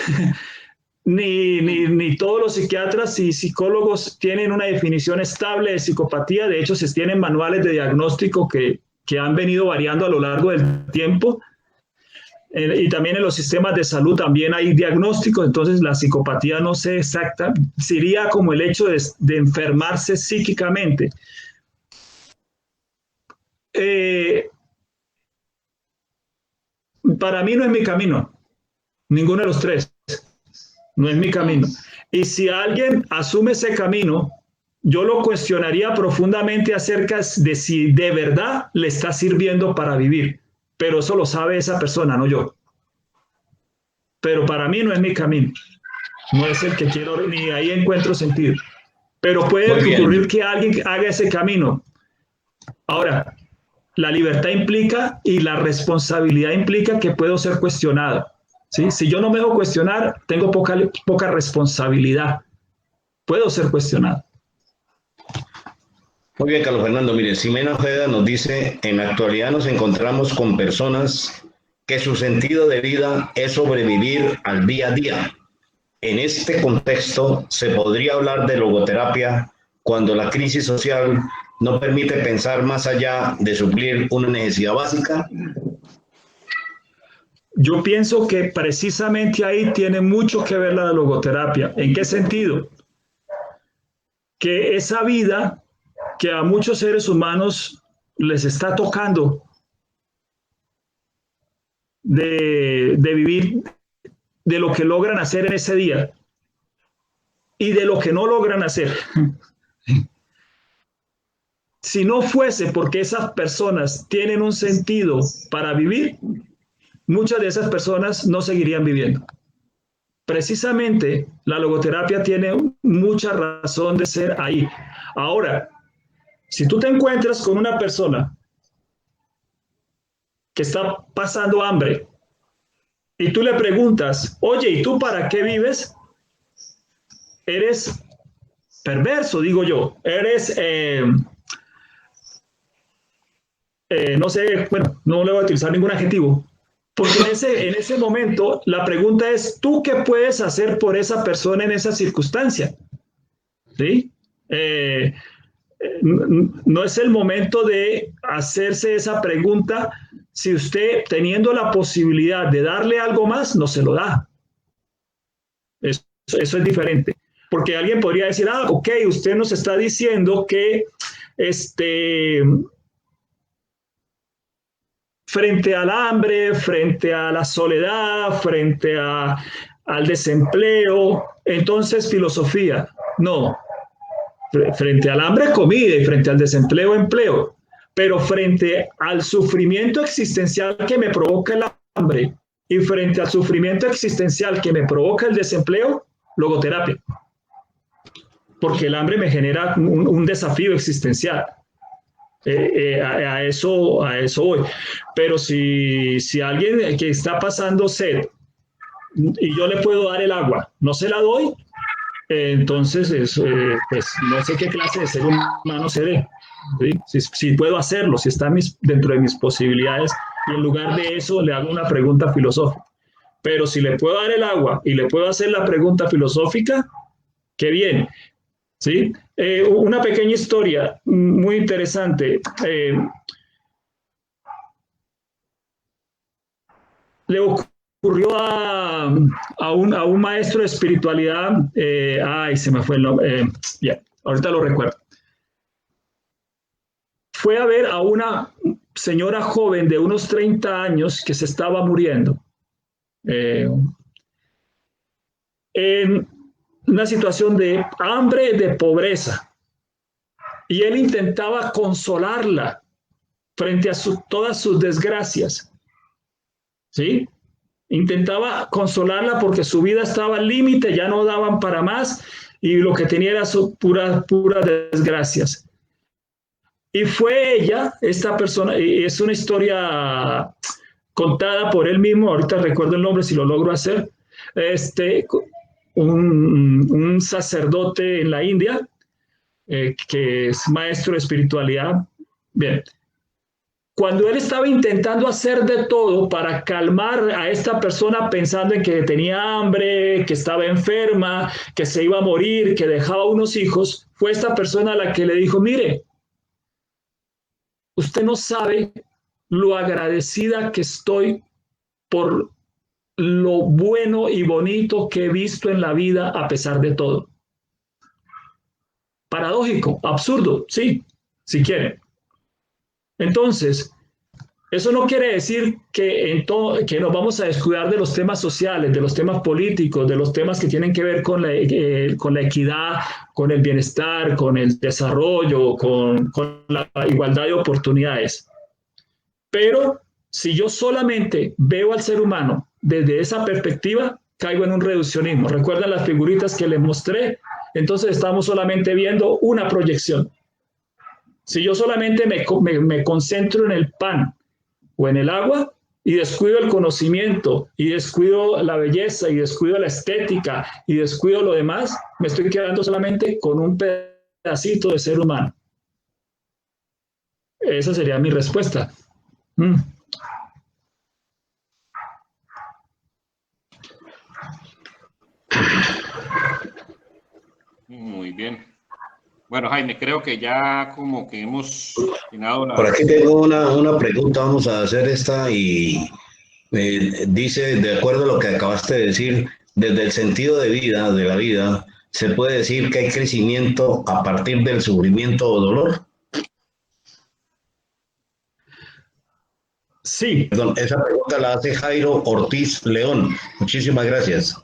Ni todos los psiquiatras y psicólogos tienen una definición estable de psicopatía. De hecho, se tienen manuales de diagnóstico que han venido variando a lo largo del tiempo. Y también en los sistemas de salud también hay diagnósticos. Entonces, la psicopatía no sé exacta, sería como el hecho de enfermarse psíquicamente. Para mí no es mi camino, ninguno de los tres. No es mi camino. Y si alguien asume ese camino, yo lo cuestionaría profundamente acerca de si de verdad le está sirviendo para vivir. Pero eso lo sabe esa persona, no yo. Pero para mí no es mi camino. No es el que quiero, ni ahí encuentro sentido. Pero puede ocurrir que alguien haga ese camino. Ahora, la libertad implica y la responsabilidad implica que puedo ser cuestionado. ¿Sí? Si yo no me dejo cuestionar, tengo poca responsabilidad. Puedo ser cuestionado. Muy bien, Carlos Fernando. Mire, Ximena Ojeda nos dice, en la actualidad nos encontramos con personas que su sentido de vida es sobrevivir al día a día. En este contexto, ¿se podría hablar de logoterapia cuando la crisis social no permite pensar más allá de suplir una necesidad básica? Yo pienso que precisamente ahí tiene mucho que ver la logoterapia. ¿En qué sentido? Que esa vida que a muchos seres humanos les está tocando de vivir, de lo que logran hacer en ese día y de lo que no logran hacer. Si no fuese porque esas personas tienen un sentido para vivir, muchas de esas personas no seguirían viviendo. Precisamente la logoterapia tiene mucha razón de ser ahí. Ahora, si tú te encuentras con una persona que está pasando hambre y tú le preguntas, oye, ¿y tú para qué vives? Eres perverso, digo yo. Eres, no sé, bueno, no le voy a utilizar ningún adjetivo. Porque en ese momento la pregunta es, ¿tú qué puedes hacer por esa persona en esa circunstancia? ¿Sí? No es el momento de hacerse esa pregunta si usted, teniendo la posibilidad de darle algo más, no se lo da. Eso es diferente. Porque alguien podría decir, ok, usted nos está diciendo que frente al hambre, frente a la soledad, frente al desempleo, entonces filosofía. No. Frente al hambre, comida, y frente al desempleo, empleo. Pero frente al sufrimiento existencial que me provoca el hambre y frente al sufrimiento existencial que me provoca el desempleo, logoterapia. Porque el hambre me genera un desafío existencial. A eso voy. Pero si alguien que está pasando sed y yo le puedo dar el agua, no se la doy, entonces pues no sé qué clase de ser humano seré. ¿Sí? Si puedo hacerlo, si está dentro de mis posibilidades, y en lugar de eso le hago una pregunta filosófica. Pero si le puedo dar el agua y le puedo hacer la pregunta filosófica, qué bien, ¿sí? Una pequeña historia muy interesante. Le ocurrió a un maestro de espiritualidad, ay, se me fue el nombre, ya, ahorita lo recuerdo. Fue a ver a una señora joven de unos 30 años que se estaba muriendo. En una situación de hambre, de pobreza. Y él intentaba consolarla frente a todas sus desgracias. ¿Sí? Intentaba consolarla porque su vida estaba al límite, ya no daban para más y lo que tenía era puras desgracias. Y fue ella, esta persona, y es una historia contada por él mismo, ahorita recuerdo el nombre si lo logro hacer, un sacerdote en la India, que es maestro de espiritualidad. Bien, cuando él estaba intentando hacer de todo para calmar a esta persona pensando en que tenía hambre, que estaba enferma, que se iba a morir, que dejaba unos hijos, fue esta persona la que le dijo, mire, usted no sabe lo agradecida que estoy por lo bueno y bonito que he visto en la vida a pesar de todo. Paradójico, absurdo, sí, si quieren. Entonces, eso no quiere decir que nos vamos a descuidar de los temas sociales, de los temas políticos, de los temas que tienen que ver con la equidad, con el bienestar, con el desarrollo, con la igualdad de oportunidades. Pero si yo solamente veo al ser humano desde esa perspectiva, caigo en un reduccionismo. ¿Recuerdan las figuritas que les mostré? Entonces estamos solamente viendo una proyección. Si yo solamente me concentro en el pan o en el agua y descuido el conocimiento y descuido la belleza y descuido la estética y descuido lo demás, me estoy quedando solamente con un pedacito de ser humano. Esa sería mi respuesta. Muy bien. Bueno, Jaime, creo que ya como que hemos terminado la... Por aquí tengo una pregunta, vamos a hacer esta y dice, de acuerdo a lo que acabaste de decir, desde el sentido de vida, de la vida, ¿se puede decir que hay crecimiento a partir del sufrimiento o dolor? Sí. Perdón, esa pregunta la hace Jairo Ortiz León. Muchísimas gracias.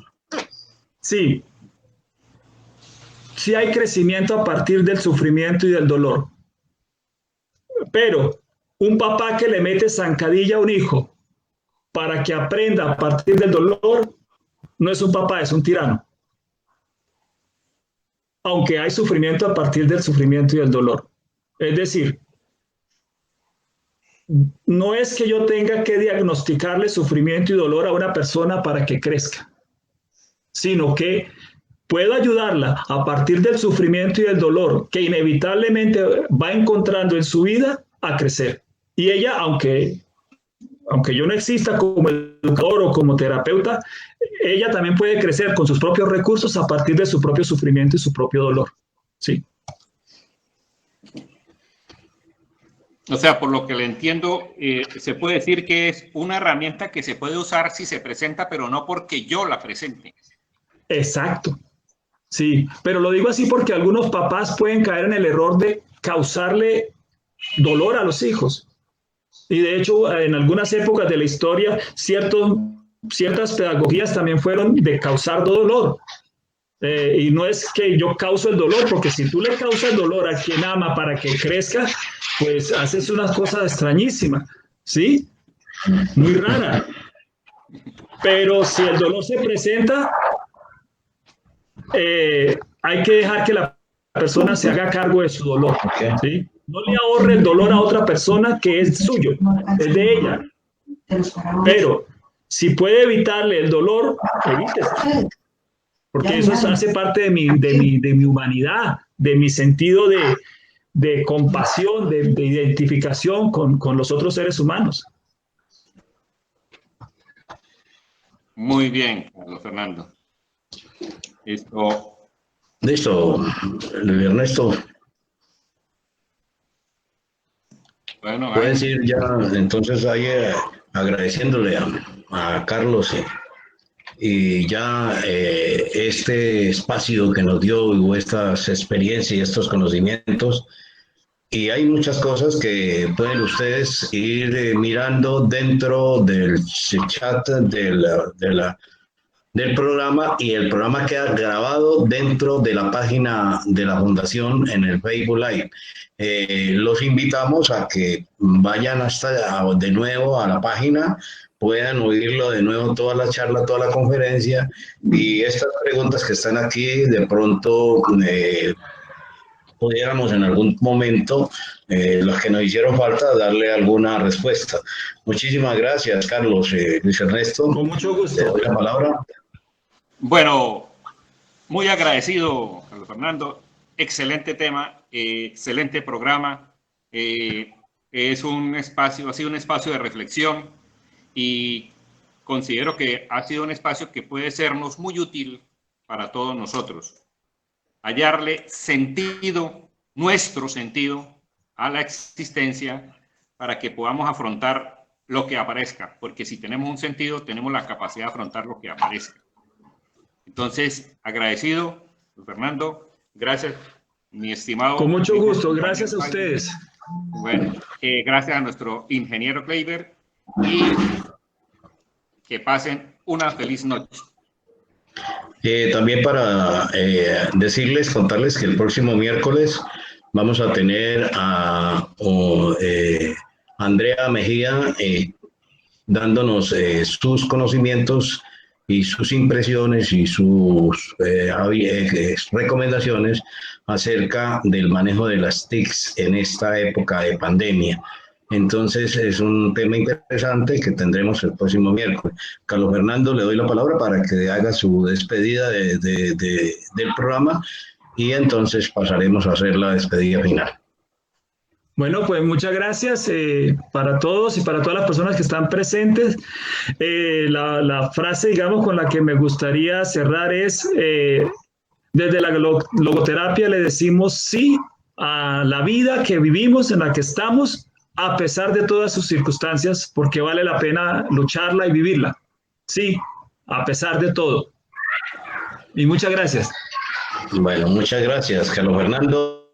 Sí. Sí hay crecimiento a partir del sufrimiento y del dolor. Pero un papá que le mete zancadilla a un hijo para que aprenda a partir del dolor, no es un papá, es un tirano. Aunque hay sufrimiento a partir del sufrimiento y del dolor. Es decir, no es que yo tenga que diagnosticarle sufrimiento y dolor a una persona para que crezca, sino que puedo ayudarla a partir del sufrimiento y del dolor que inevitablemente va encontrando en su vida a crecer. Y ella, aunque yo no exista como educador o como terapeuta, ella también puede crecer con sus propios recursos a partir de su propio sufrimiento y su propio dolor. Sí. O sea, por lo que le entiendo, se puede decir que es una herramienta que se puede usar si se presenta, pero no porque yo la presente. Exacto. Sí, pero lo digo así porque algunos papás pueden caer en el error de causarle dolor a los hijos. Y de hecho, en algunas épocas de la historia, ciertas pedagogías también fueron de causar dolor. Y no es que yo causo el dolor, porque si tú le causas dolor a quien ama para que crezca, pues haces unas cosas extrañísimas, ¿sí? Muy rara. Pero si el dolor se presenta, hay que dejar que la persona se haga cargo de su dolor, ¿sí? No le ahorre el dolor a otra persona que es suyo, es de ella. Pero si puede evitarle el dolor, evítese. Porque eso hace parte de mi humanidad, de mi sentido de compasión, de identificación con los otros seres humanos. Muy bien, Carlos Fernando. Esto, Listo, Luis Ernesto. Bueno, Puedes Jaime. ir ya, entonces ahí agradeciéndole a Carlos y ya este espacio que nos dio o estas experiencias y estos conocimientos. Y hay muchas cosas que pueden ustedes ir mirando dentro del chat del programa, y el programa queda grabado dentro de la página de la Fundación en el Facebook Live. Los invitamos a que vayan de nuevo a la página, puedan oírlo de nuevo, toda la charla, toda la conferencia, y estas preguntas que están aquí de pronto pudiéramos en algún momento, los que nos hicieron falta, darle alguna respuesta. Muchísimas gracias, Carlos. Luis Ernesto, Con mucho le gusto. doy la palabra. Bueno, muy agradecido, Carlos Fernando. Excelente tema, excelente programa. Es un espacio, ha sido un espacio de reflexión y considero que ha sido un espacio que puede sernos muy útil para todos nosotros. Hallarle sentido, nuestro sentido, a la existencia para que podamos afrontar lo que aparezca, porque si tenemos un sentido, tenemos la capacidad de afrontar lo que aparezca. Entonces, agradecido, Fernando, gracias, mi estimado. Con mucho gusto, gracias a ustedes. Bueno, gracias a nuestro ingeniero Kleiber y que pasen una feliz noche. También para decirles, contarles que el próximo miércoles vamos a tener a Andrea Mejía dándonos sus conocimientos y sus impresiones y sus recomendaciones acerca del manejo de las TICs en esta época de pandemia. Entonces es un tema interesante que tendremos el próximo miércoles. Carlos Fernando, le doy la palabra para que haga su despedida del programa y entonces pasaremos a hacer la despedida final. Bueno, pues muchas gracias para todos y para todas las personas que están presentes. La frase, digamos, con la que me gustaría cerrar es, desde la logoterapia le decimos sí a la vida que vivimos, en la que estamos, a pesar de todas sus circunstancias, porque vale la pena lucharla y vivirla. Sí, a pesar de todo. Y muchas gracias. Bueno, muchas gracias, Carlos Fernando,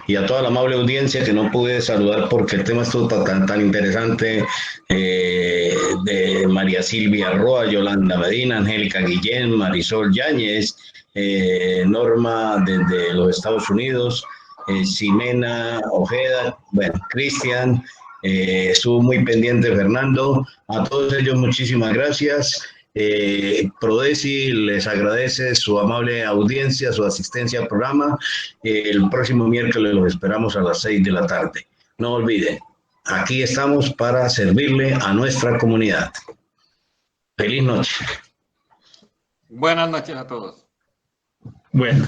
y a toda la amable audiencia que no pude saludar porque el tema estuvo tan interesante, de María Silvia Roa, Yolanda Medina, Angélica Guillén, Marisol Yáñez, Norma desde los Estados Unidos, Ximena Ojeda, bueno, Cristian, estuvo muy pendiente Fernando, a todos ellos muchísimas gracias. Prodesi les agradece su amable audiencia, su asistencia al programa. El próximo miércoles los esperamos a las 6 de la tarde. No olviden, aquí estamos para servirle a nuestra comunidad. Feliz noche. Buenas noches a todos. Bueno.